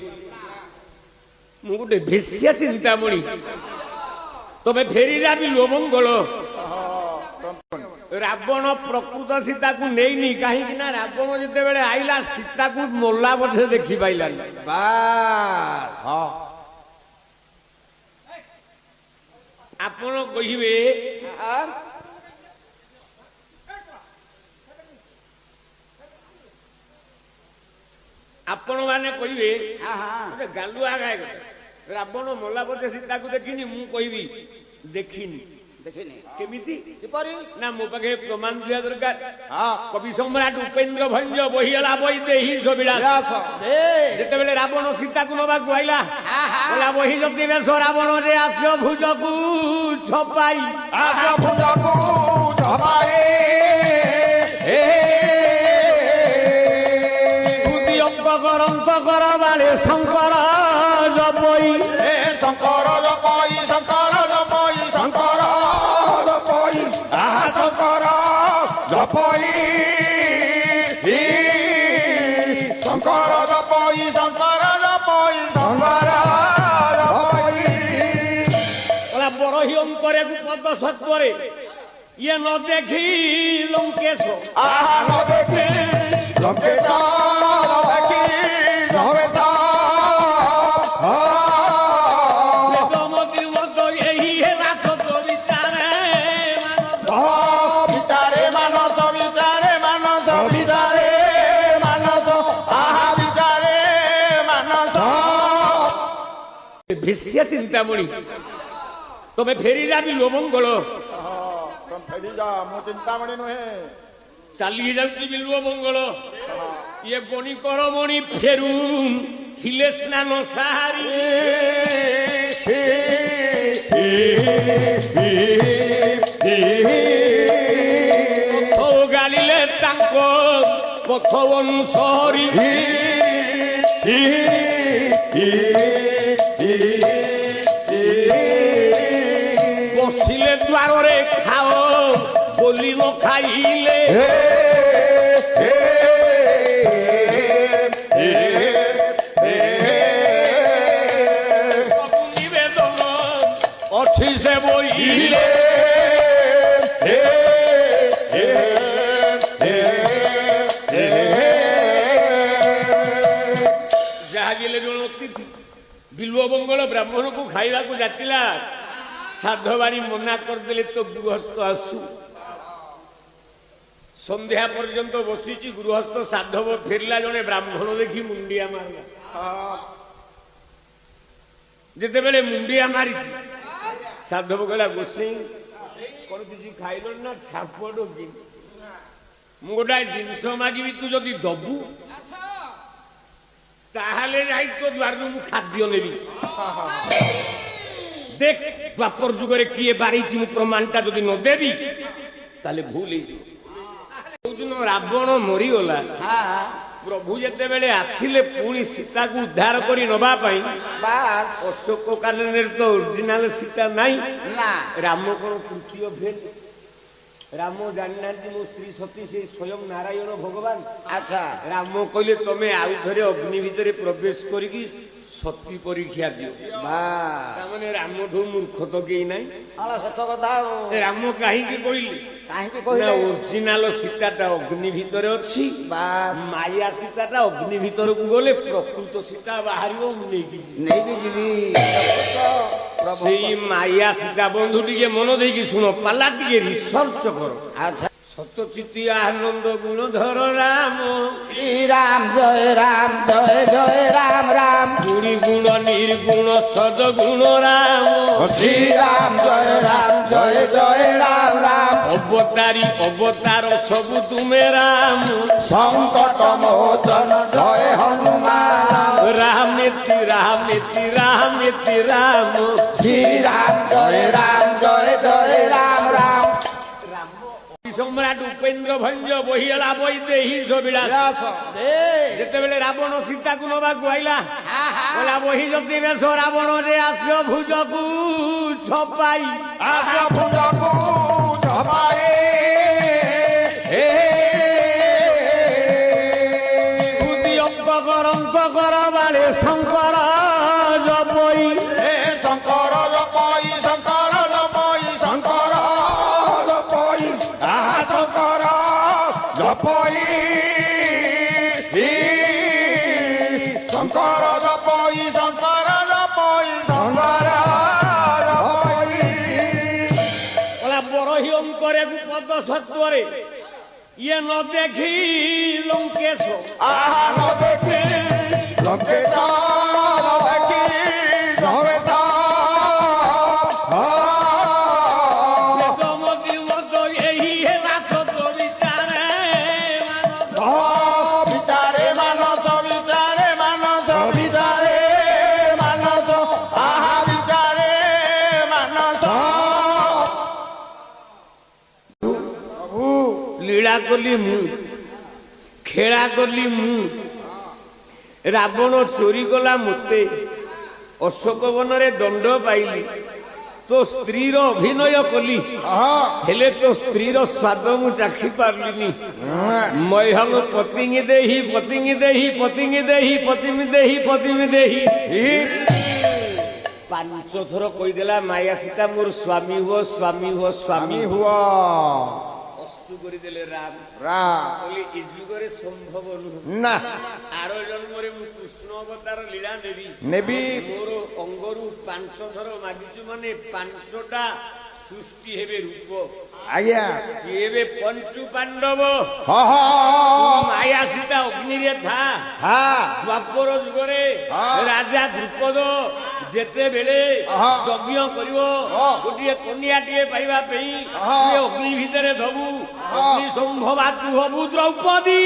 Speaker 1: ମୁଁ ଗୋଟେ ବେଶ୍ୟା ଚିନ୍ତାମଣି ତମେ ଫେରିଲା ବିଲ୍ବ ମଙ୍ଗଳ। ରାବଣ ପ୍ରକୃତ ସୀତାକୁ ନେଇନି କାହିଁକି ନା ରାବଣ ଯେତେବେଳେ ଆଇଲା ସୀତାକୁ ମୋଲା ବୋଧେ ଦେଖି ପାଇଲାନି। ଆପଣ କହିବେ ଆପଣ ମାନେ କହିବେ ଗୋଟେ ଗାଲୁଆ ଗାଏ ରାବଣ ମୋଲା ବୋଧେ ସୀତାକୁ ଦେଖିନି ମୁଁ କହିବି ଦେଖିନି
Speaker 3: ଦେଖିନି
Speaker 1: କେମିତି
Speaker 3: କିପରି
Speaker 1: ନା ମୋ ପାଖରେ ପ୍ରମାଣ ଥିବା ଦରକାର
Speaker 3: ହଁ
Speaker 1: କବି ସମ୍ରାଟ ଉପେନ୍ଦ୍ର ଭଞ୍ଜ ବହିଗଲା ବହି ଦେହି ସବିଳାସ
Speaker 3: ବିଳାସ ଦେ
Speaker 1: ଯେତେବେଳେ ରାବଣ ସୀତାକୁ ନବାକୁ ଆଇଲା
Speaker 3: ଆହା
Speaker 1: କହିଲା ବହି ଯଦି ବେଶ ରାବଣରେ ଆସିବ ଭୁଜକୁ ଛପାଇ
Speaker 2: ଆଗ ଭୁଜକୁ ଝପାଇ
Speaker 1: ବୁଦ୍ଧି ଅଙ୍କ କର ବାଳେ ଶଙ୍କର ଜପଇ
Speaker 2: ଏ ଶଙ୍କର ଜପଇ ଶଙ୍କର ଜପଇ ଶଙ୍କର ଜପଇ ଆହା ଶଙ୍କର ଜପଇ ଶଙ୍କର ଜପଇ ଶଙ୍କର ଜପଇ ଶଙ୍କର ଜପଇ
Speaker 1: କହିଲା ବରହି ଅଙ୍କରେକୁ ପଦ ସତ୍ୱରେ ଇଏ ନ ଦେଖି ଲଙ୍କେଶ
Speaker 2: ଆହା ନ ଦେଖି ଲଙ୍କେଶ ଦେଖି ନବେଶ
Speaker 1: ଏହି ହେଲା ସତ ବିଚାରେ
Speaker 2: ଭିତରେ ମାନସ ଭିତରେ ମାନସ ଭିତରେ ମାନସ ଆହା ଭିତରେ ମାନସ
Speaker 1: ଭିଷ୍ୟା ଚିନ୍ତାମଣି ତମେ ଫେରିଲା ବିଲୋ ମଙ୍ଗଳ
Speaker 2: ଫେରି ଯା ମୁଁ ଚିନ୍ତାମଣି ନୁହେଁ
Speaker 1: ଚାଲି ଯାଉଛି ବିଲୁଅ ମଙ୍ଗଳ ଇଏ ବଣି କରମଣି ଫେରୁ ଥିଲେ ସ୍ନାନ ସାହାରି ଗାଲିଲେ ତାଙ୍କ ପଥ ଅନୁସରି ବସିଲେ ଦ୍ୱାରରେ ଖାଅ ବୋଲି ନ ଖାଇଲେ ନିବେଦନ ଅଛି ସେ ବହିଲେ ଯାହା ଗଲେ ଜଣେ ଅତିଥି ବିଲୁଅ ମଙ୍ଗଳ ବ୍ରାହ୍ମଣକୁ ଖାଇବାକୁ ଯାଚିଲା ସାଧବାଣୀ ମନା କରିଦେଲେ ତ ଗୃହସ୍ଥ ଆସୁ ସନ୍ଧ୍ୟା ପର୍ଯ୍ୟନ୍ତ ବସିଛି ଗୃହସ୍ଥ ସାଧବ ଫେରିଲା ଜଣେ ବ୍ରାହ୍ମଣ ଦେଖି ମୁଣ୍ଡିଆ ମାରିଲା ଯେତେବେଳେ ମୁଣ୍ଡିଆ ମାରିଛି ସାଧବ କହିଲା ଗୋସେଇ କଣ କିଛି ଖାଇଲ ନା ଛାପ ଡୋକି ମୁଁ ଗୋଟାଏ ଜିନିଷ ମାଗିବି ତୁ ଯଦି ଦବୁ ତାହେଲେ ଯାଇ ତୋ ଦ୍ୱାରରୁ ମୁଁ ଖାଦ୍ୟ ନେବି দেখ দ্বাপর যুগরে কিয়ে বাড়িছি মু প্রমাণটা যদি ন দেবি তাহলে ভুল হয়ে যাদিন রাবণ মরিগলা প্রভু যেতবে আসলে পুঁ সীতাকে উদ্ধার করে নবা
Speaker 3: বাস
Speaker 1: অশোক কাননের তো অরিজিনাল সীতা নাই
Speaker 3: না
Speaker 1: রাম কোন তৃতীয় ভেদ রাম জানি না মো স্ত্রী সতী সেই স্বয়ং নারায়ণ ভগবান
Speaker 3: আচ্ছা
Speaker 1: রাম কইলে তুমি আউ থরে অগ্নি ভিতরে প্রবেশ করিকি সতী পরীক্ষা দিও মানে রামঠু মূর্খ তো কেই নাই
Speaker 3: সত কথা
Speaker 1: রাম কাহিকি কইলি
Speaker 3: কাহিকি
Speaker 1: না
Speaker 3: কইলে
Speaker 1: অরিজিনাল সীতাটা অগ্নি ভিতরে অছি
Speaker 3: বাস
Speaker 1: মায়া সীতাটা অগ্নি ভিতরକୁ গলে প্রকৃত সীতা বাহারিব নেকি
Speaker 3: নেইকি ଯିବି
Speaker 1: সেই মায়া সীতা বন্ধু টিকে মন ଦେଇକି শুনো পালা টিকে রিসর্চ করো
Speaker 3: আচ্ছা
Speaker 1: সত্যচিতি আনন্দ গুণধর রাম
Speaker 3: শ্রীরাম জয় রাম জয় জয় রাম রাম
Speaker 1: গুণী গুণ নির্গুণ সদগুণ রাম
Speaker 2: শ্রীরাম জয় রাম জয় জয় রাম রাম
Speaker 1: অবতারী অবতার সবু তুমে রাম
Speaker 2: সংকট মোচন জয় হনুমান
Speaker 1: রাম নেতি রাম নেতি রাম নেতি রাম
Speaker 2: শ্রীরাম জয় রাম জয় জয় রাম রাম
Speaker 1: সম্রাট উপেন্দ্র ভঞ্জ বহিগলা বই দেহি সবিলাস যেতবে রাবণ সীতাକୁ নବାକୁ আইলা କହିଲା বহি যদি বেশ রাবণরে আসিও ভুজକୁ ছপাই
Speaker 2: আগ ভুজକୁ ঝপাই
Speaker 1: বুদ্ধি অঙ্ক কর বালে শঙ্কর জপই
Speaker 2: শঙ্কর জপই শঙ্কর জপই শঙ্কর জপই আহা শঙ্কর জপই শঙ্কর জপই শঙ্কর জপই শঙ্কর জপই
Speaker 1: କହିଲା ବରହି ଅଙ୍କରେକୁ ପଦ ସତ୍ୱରେ ଇଏ ନ ଦେଖି ଲଙ୍କେଶ
Speaker 2: আহা ন দেখি লঙ্কেশ দেখি নবেশ
Speaker 1: କଲି ମୁଁ ଖେଳା କଲି ମୁଁ ରାବଣ ଚୋରି କଲା ମୋତେ ଅଶୋକ ବନରେ ଦଣ୍ଡ ପାଇଲି ତୋ ସ୍ତ୍ରୀର ଅଭିନୟ କଲି ହେଲେ ତୋ ସ୍ତ୍ରୀର ସ୍ୱାଦ ମୁଁ ଚାଖି ପାରିଲିନି ମହ୍ୟଙ୍ଗ ପତିଙ୍ଗି ଦେହି ପତିଙ୍ଗି ଦେହି ପତିଙ୍ଗି ଦେହି ପତିମି ଦେହି ପତିମି ଦେହି 5 ଥର କହିଦେଲା ମାୟା ସୀତା ମୋର ସ୍ୱାମୀ ହୁଅ ସ୍ୱାମୀ ହୁଅ ସ୍ୱାମୀ
Speaker 2: ହୁଅ
Speaker 1: ଅସ୍ତୁ କରିଦେଲେ ରାମ
Speaker 2: ରାମ
Speaker 1: କହିଲେ ଏ ଯୁଗରେ ସମ୍ଭବ ନୁହେଁ
Speaker 2: ନା
Speaker 1: ଆର ଜନ୍ମରେ ମୁଁ କୃଷ୍ଣ ଅବତାର ଲୀଳା
Speaker 2: ନେବି
Speaker 1: ମୋର ଅଙ୍ଗରୁ 5 ଥର ମାଗିଛୁ ମାନେ 5ଟା ସୃଷ୍ଟି ହେବେ ରୂପ
Speaker 2: ଆଜ୍ଞା
Speaker 1: ସିଏ ଏବେ ପଞ୍ଚୁ ପାଣ୍ଡବ ମାୟା ସୀତା ଅଗ୍ନିରେ ଥା ଦ୍ୱାପର ଯୁଗରେ ରାଜା ଦ୍ରୁପଦ ଯେତେବେଳେ ଯଜ୍ଞ କରିବ ଗୋଟିଏ କନ୍ୟାଟିଏ ପାଇବା ପାଇଁ ଅଗ୍ନି ଭିତରେ ଧବୁ ଅଗ୍ନି ସମ୍ଭବା ତୁ ହବୁ ଦ୍ରୌପଦୀ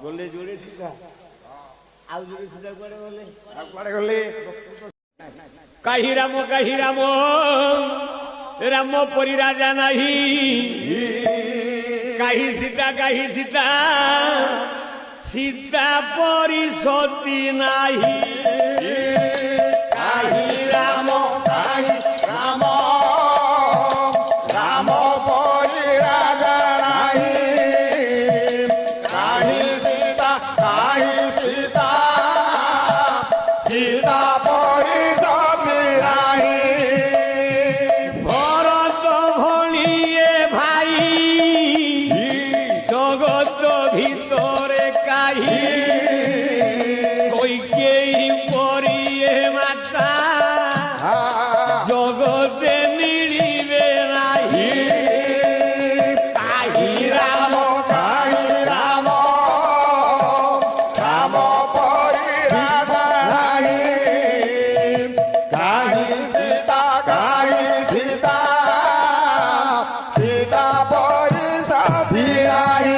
Speaker 1: গলে জোরে সিধা আউ জোরে সিধা কুয়াড়ে গলে কাহি রাম রাম পরি রাজা নাহি কাহি সীতা সীতা পরি সতী নাহি কাহি রাম
Speaker 2: রাম পরি রাজা নাই সীতা পরি সতী নাই
Speaker 1: ভরত ভণিয়ে ভাই জগত ভিতরে কাহি কইকেই পরিয়ে মাতা জগতে মিলিবে নাহি কাহি রাম
Speaker 2: রাম পরি রাজা নাই সীতা সীতা পরি সতী নাই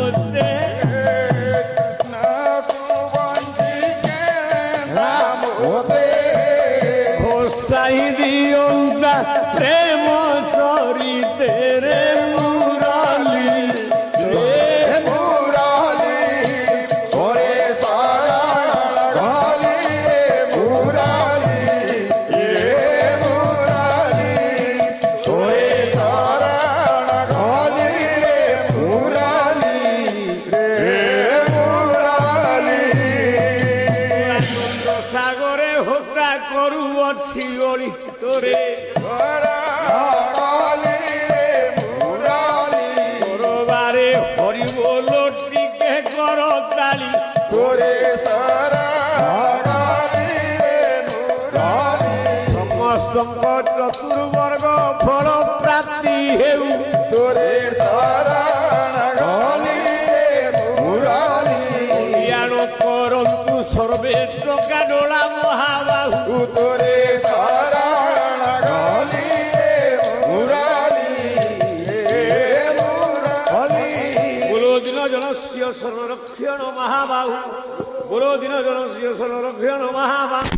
Speaker 1: होते
Speaker 2: कृष्ण सुवंशी के नाम होते
Speaker 1: गोसाई दियोंदा प्रेम सरी तेरे मुराली
Speaker 2: हे मुराली ओरे सारण घाली मुराली ये मुराली ओरे सारण घाली रे मुराली रे मुराली
Speaker 1: आनंद सागरे होता करू अच्छी ओली तोरे
Speaker 2: घाली रे मुराली
Speaker 1: করবারে হরি বল টিকে কর তালি
Speaker 2: তোরে সারাগালি রে মুরালি
Speaker 1: সমস্তঙ্ক চতুর্বর্গ ফল প্রাপ্তি হেউ
Speaker 2: তোরে সারাগালি রে মুরালি
Speaker 1: জ্ঞান করন্তু সর্বে চকা ডোলা মহাবাহু
Speaker 2: তোরে সারাগালি রে মুরালি হে মুরালি
Speaker 1: গুরু দিন জনস্য সংরক্ষণ মহাবাহু গুরু দিন জনস্য সংরক্ষণ মহাবাহু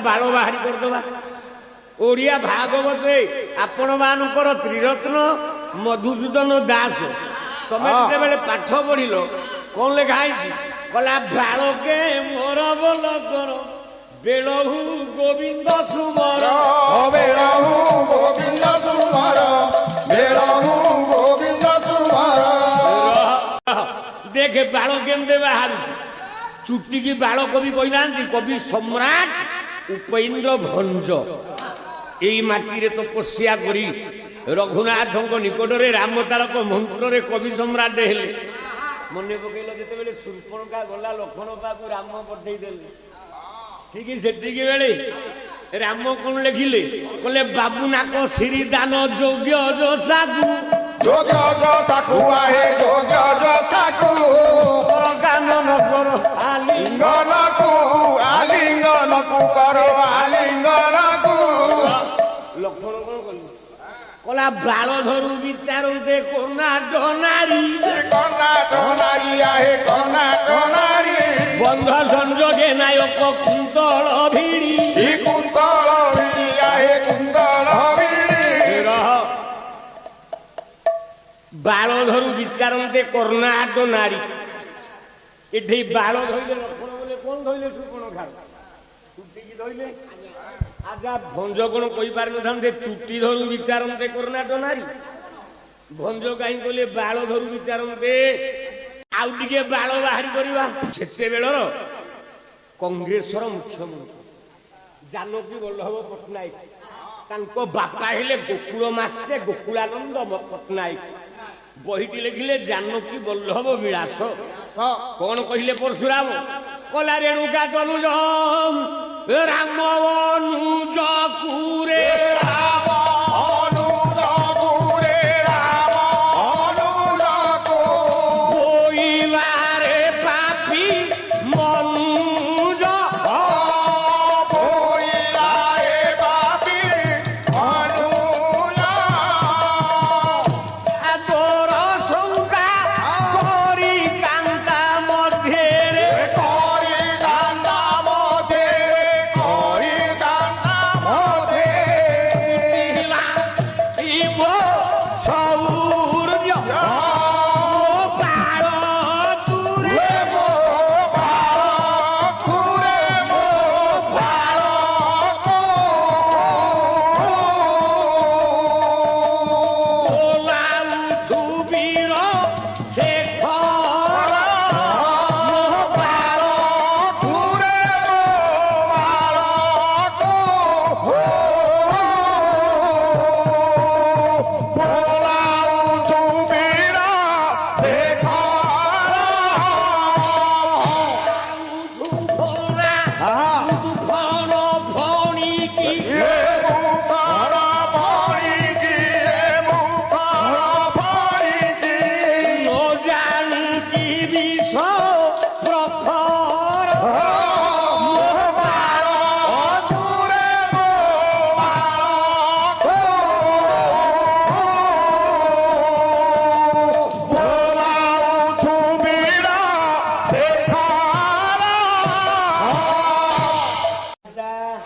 Speaker 1: ବାଳ ବାହାରି କରିଦେବା ଓଡ଼ିଆ ଭାଗବତରେ ଆପଣ ମାନଙ୍କର ତ୍ରିରତ୍ନ ମଧୁସୂଦନ ଦାସ ତମେ ଯେତେବେଳେ ପାଠ ପଢିଲ କଣ ଲେଖା ହେଇଛି କହିଲା ବାଳକେ ମୋର ବୋଲ କର ବେଳହୁ ଗୋବିନ୍ଦ ସୁମର
Speaker 2: ବେଳହୁ ଗୋବିନ୍ଦ ତୁମର ବେଳହୁ ଗୋବିନ୍ଦ ତୁମର
Speaker 1: ଦେଖେ ବାଳ କେମିତି ବାହାରୁଛି ଚୁଟିକି ବାଳ କବି କହିନାହାନ୍ତି କବି ସମ୍ରାଟ ଉପେନ୍ଦ୍ର ଭଞ୍ଜ ଏଇ ମାଟିରେ ତପସ୍ୟା କରି ରଘୁନାଥଙ୍କ ନିକଟରେ ରାମ ତାରକ ମନ୍ତ୍ରରେ କବି ସମ୍ରାଟ ହେଲେ ମନେ ପକେଇଲ ଯେତେବେଳେ ଶୂର୍ପଣଖା ଗଲା ଲକ୍ଷ୍ମଣ ପାଖକୁ ରାମ ପଠେଇଦେଲେ ଠିକ ସେତିକି ବେଳେ ରାମ କଣ ଲେଖିଲେ କହିଲେ ବାବୁ ନାକ ଶ୍ରୀ ଦାନ ଯୋଗ୍ୟ ଯଶାକୁ
Speaker 2: ଯୋଗ ତାକୁ ଆହେ ଯୋଗ ତାକୁ
Speaker 1: କାନନ କର ଆଲି
Speaker 2: ଆଲିଙ୍ଗନକୁ ଆଲିଙ୍ଗନକୁ କର ଆଲିଙ୍ଗନକୁ
Speaker 1: ଲକ୍ଷ୍ମଣ କଣ କଲେ କଲା ବାଳ ଧରୁ ବିଚାରୁ ଦେ କର୍ଣ୍ଣାଟ ନାରୀ
Speaker 2: କର୍ଣ୍ଣାଟ ନାରୀ ଆହେ କର୍ଣ୍ଣାଟ ନାରୀ
Speaker 1: ବନ୍ଧ ସଂଯୋଗେ ନାୟକ କୁନ୍ତଳ ଭିଡ଼ି
Speaker 2: ଇ କୁନ୍ତଳ ଭିଡ଼ି ଆହେ କୁନ୍ତଳ ଭିଡ଼ି
Speaker 1: ବାଳ ଧରୁ ବିଚାରନ୍ତେ କର୍ଣ୍ଣାଟ ନାରୀ ଏଠି ବାଳ ଧଇଲେ ଲକ୍ଷ୍ମଣ ବୋଲେ କଣ ଧଇଲେ ଶୂର୍ପଣଖା ଚୁଟିକି ଧଇଲେ ଆଜ୍ଞା ଭଞ୍ଜ କଣ କହିପାରିନଥାନ୍ତେ ଚୁଟି ଧରୁ ବିଚାରନ୍ତେ କର୍ଣ୍ଣାଟ ନାରୀ ଭଞ୍ଜ କାହିଁ କହିଲେ ବାଳ ଧରୁ ବିଚାରନ୍ତେ ଆଉ ଟିକେ ବାଳ ବାହାରି କରିବା ସେତେବେଳର କଂଗ୍ରେସର ମୁଖ୍ୟମନ୍ତ୍ରୀ ଜାନକୀ ବଲ୍ଲଭ ପଟ୍ଟନାୟକ ତାଙ୍କ ବାପା ହେଲେ ଗୋକୁଳ ମାଷ୍ଟେ ଗୋକୁଳାନନ୍ଦ ପଟ୍ଟନାୟକ ବହିଟି ଲେଖିଲେ ଜାନକୀ ବଲ୍ଲଭ ବିଳାସ କଣ କହିଲେ ପରଶୁରାମ କଲା ରେଣୁକା ତନୁଜ ରାମ ଅନୁଜ କୁରେ
Speaker 2: ରାମ ଅନୁଜକୁ ରେ ରାମ ଅନୁଜକୁ
Speaker 1: ବୋଇବାରେ ପାପି ମନୁଜ
Speaker 2: ବୋଇଲା ଏ ବାପି ଅନୁଜ
Speaker 1: ତୋର ଶଙ୍କା କରି କାନ୍ତା ମଧ୍ୟରେ
Speaker 2: କରି ଦାଣ୍ଡ ମଧ୍ୟରେ କରି ଦାଣ୍ଡ ମଧ୍ୟରେ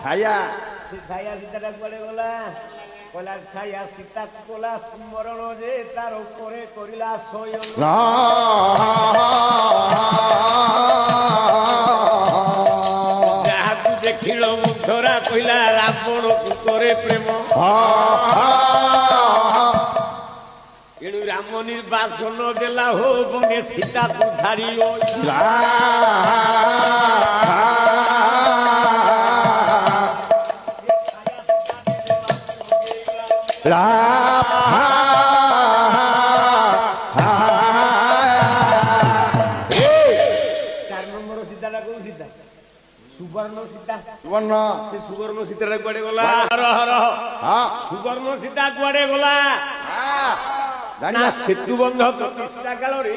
Speaker 2: ছায়া
Speaker 1: ସେ ଛାୟା ସୀତାଟା କୁଆଡ଼େ ଗଲା କହିଲା ଛାୟା ସୀତାକୁ କଲା ସ୍ମରଣ ଯେ ତାର ଉପରେ କରିଲା ଶୟନ ଯାହାକୁ ଦେଖିଲ ମୁଗ୍ଧରା କହିଲା ରାବଣକୁ କରେ ପ୍ରେମ ଏଣୁ ରାମ ନିର୍ବାସନ ଦେଲା ହୋ ବନେ ସୀତାକୁ ଛାଡ଼ିବ ସୁବର୍ଣ୍ଣ ସୀତା
Speaker 2: ସୁବର୍ଣ୍ଣ
Speaker 1: ସେ ସୁବର୍ଣ୍ଣ ସୀତାଟା କୁଆଡେ ଗଲା ରହ ରହ ସୁବର୍ଣ୍ଣ ସୀତା କୁଆଡେ ଗଲା ନା ସେତୁ ବନ୍ଧ ପ୍ରତିଷ୍ଠା କାଳରେ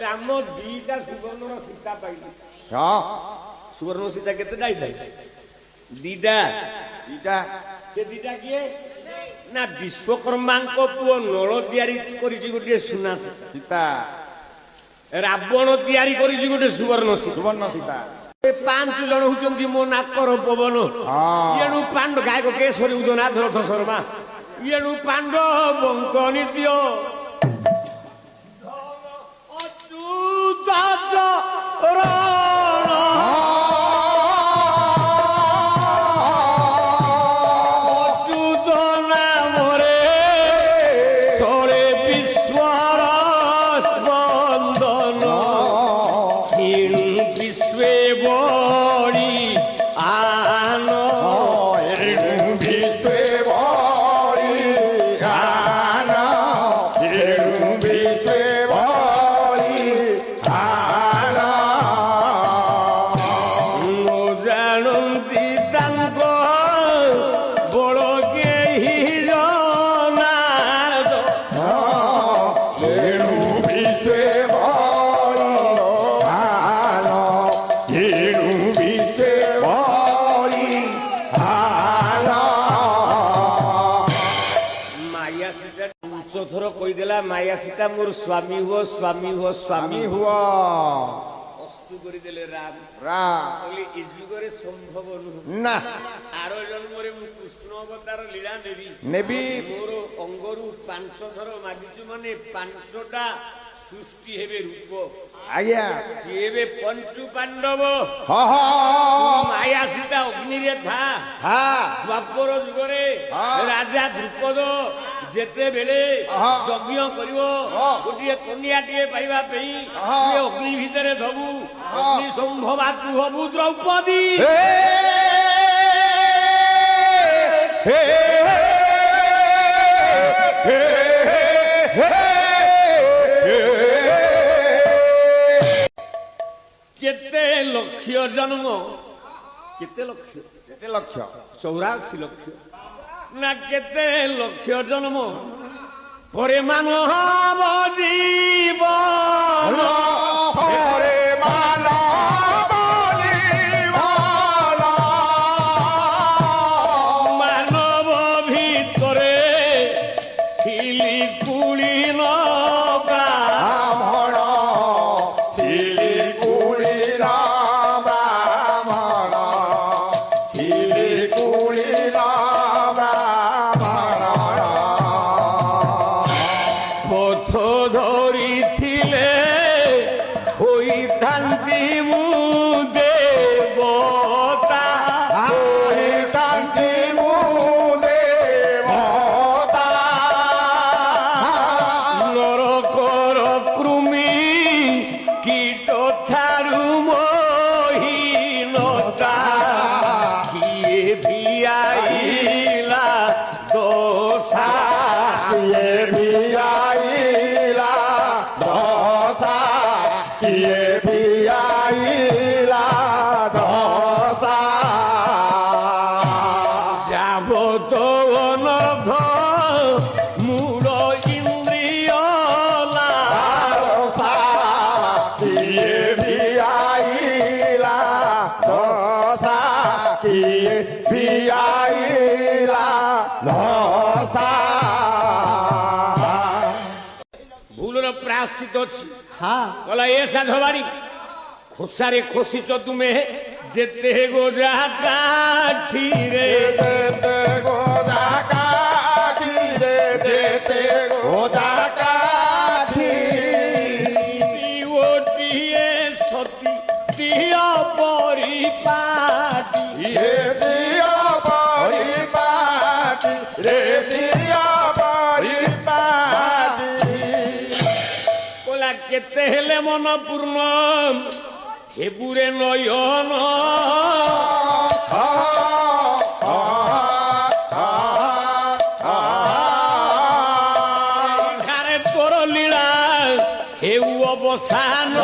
Speaker 1: ରାମ ଦିଟା ସୁବର୍ଣ୍ଣର ସୀତା ପାଇଲେ ସୁବର୍ଣ୍ଣ ସୀତା କେତେଟା ହେଇଥାଏ ଦିଟା ସେ ଦିଟା କିଏ ନା ବିଶ୍ୱକର୍ମାଙ୍କ ପୁଅ ନଳ ତିଆରି କରିଛି ଗୋଟିଏ ସୁନା ସୀତା ରାବଣ ତିଆରି କରିଛି ଗୋଟେ ସୁବର୍ଣ୍ଣ ସୀତା 5 ଜଣ ହଉଛନ୍ତି ମୋ ନାକର ପବନ ଏଣୁ ପାଣ୍ଡ ଗାୟକ କେଶରୀ ଉଦୟନାଥ ରଥ ଶର୍ମା ଏଣୁ ପାଣ୍ଡବଙ୍କ ନିତ୍ୟ माया सीता मोर स्वामी हुआ स्वामी हुआ स्वामी हुआ अस्तु करिदेले राम बोली ए जुगरे संभव ना आरो जन्मरे मु कृष्ण अवतार लीला नेबी मोर अंगरु 5 थर मागिचु माने 5टा सृष्टि हेबे रूप आज्ञा सीबे पंचु पांडव माया सीता अग्नि रे था द्वापर जुगरे राजा द्रुपद जेते बेले यज्ञ करिवो गोटिए कन्याटिए पाइबा पई अग्नि भितरे धबु अग्नि संभवा तु हबु द्रौपदी केते लक्ष जन्म केते लक्ष 84 लक्ष ना केते लक्ष जन्म परे मानव जीवन परे मानव जीवन मानव भितरे थिली कुली न ब्राह्मण थिली कुली न ब्राह्मण थिली कुली न भूलर प्रायश्चित अच्छी बोला ए साधवारी খোসারে খসিছ তুমি যেতে গোজা কাঠি রে
Speaker 2: যেতে গোদা কাঠি রে যেতে গোদা কাঠি
Speaker 1: ওটিয়ে সতী দিয়া পরিপাটি
Speaker 2: রে দিয়া পরিপাটি রে দিয়া পরিপাটি
Speaker 1: কোলা কেতে হেলে মন পূর্ণ হেবুরে নয়ন ঘরে তোর লীলা হেউ অবসান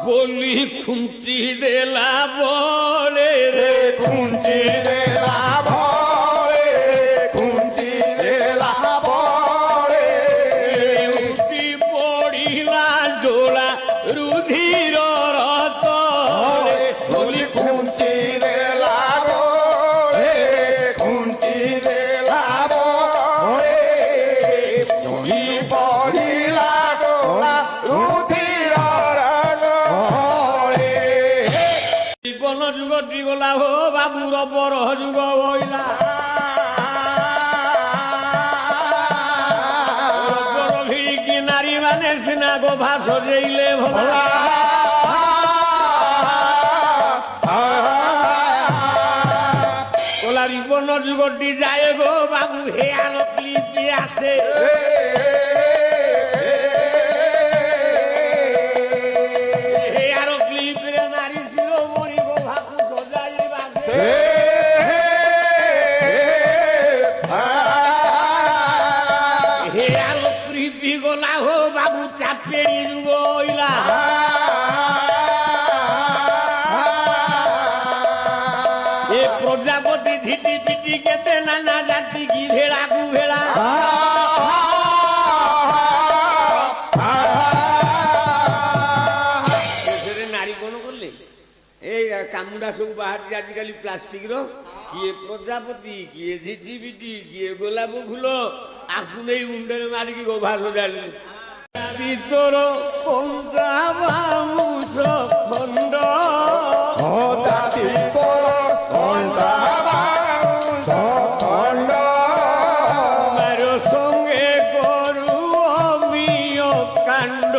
Speaker 1: বলি খুঁটি দেলা বলে রে
Speaker 2: কুঞ্চি দেলা ভরে কুঞ্চি দেলা ভরে
Speaker 1: উঠি পড়িলা জোড়া রুধির রত
Speaker 2: বলি কুঞ্চি দেলা ভরে কুঞ্চি দেলা ভরে তুমি পড়িলা গোলা রুধির ভরে
Speaker 1: জীবন যুগটি গলা হো বাবুর বড় যুগ হইলা বড় ভিড়ি নারী মানে সিনা গো ভাস যেইলে ভোলা কোলা জীবন যুগটি যায় গো বাবু হে আলোক লিপি আছে হে আলোক লিপিরে নারী ছিল মরি গো ভাসু সজাই বাজে হে আলোক লিপি গোলা হো বাবু চাপেরি যুগ হইলা এ প্রজাপতি ধিটি পিটি কেতে নানা জাতি কি ভেড়া কু ভেড়া দেশের নারী কোন করলে এই কামুডা সব বাহারি আজকালি প্লাস্টিক র কিয়ে প্রজাপতি কিয়ে ঝিটি পিটি কিয়ে গোলাপ ফুল আগুনেই মুন্ডের মারিকি গোভাস জানি ভিতর পঞ্চাবামুষ খণ্ড
Speaker 2: জাতি তোর খণ্ড
Speaker 1: মার সঙ্গে করু অমিয় কাণ্ড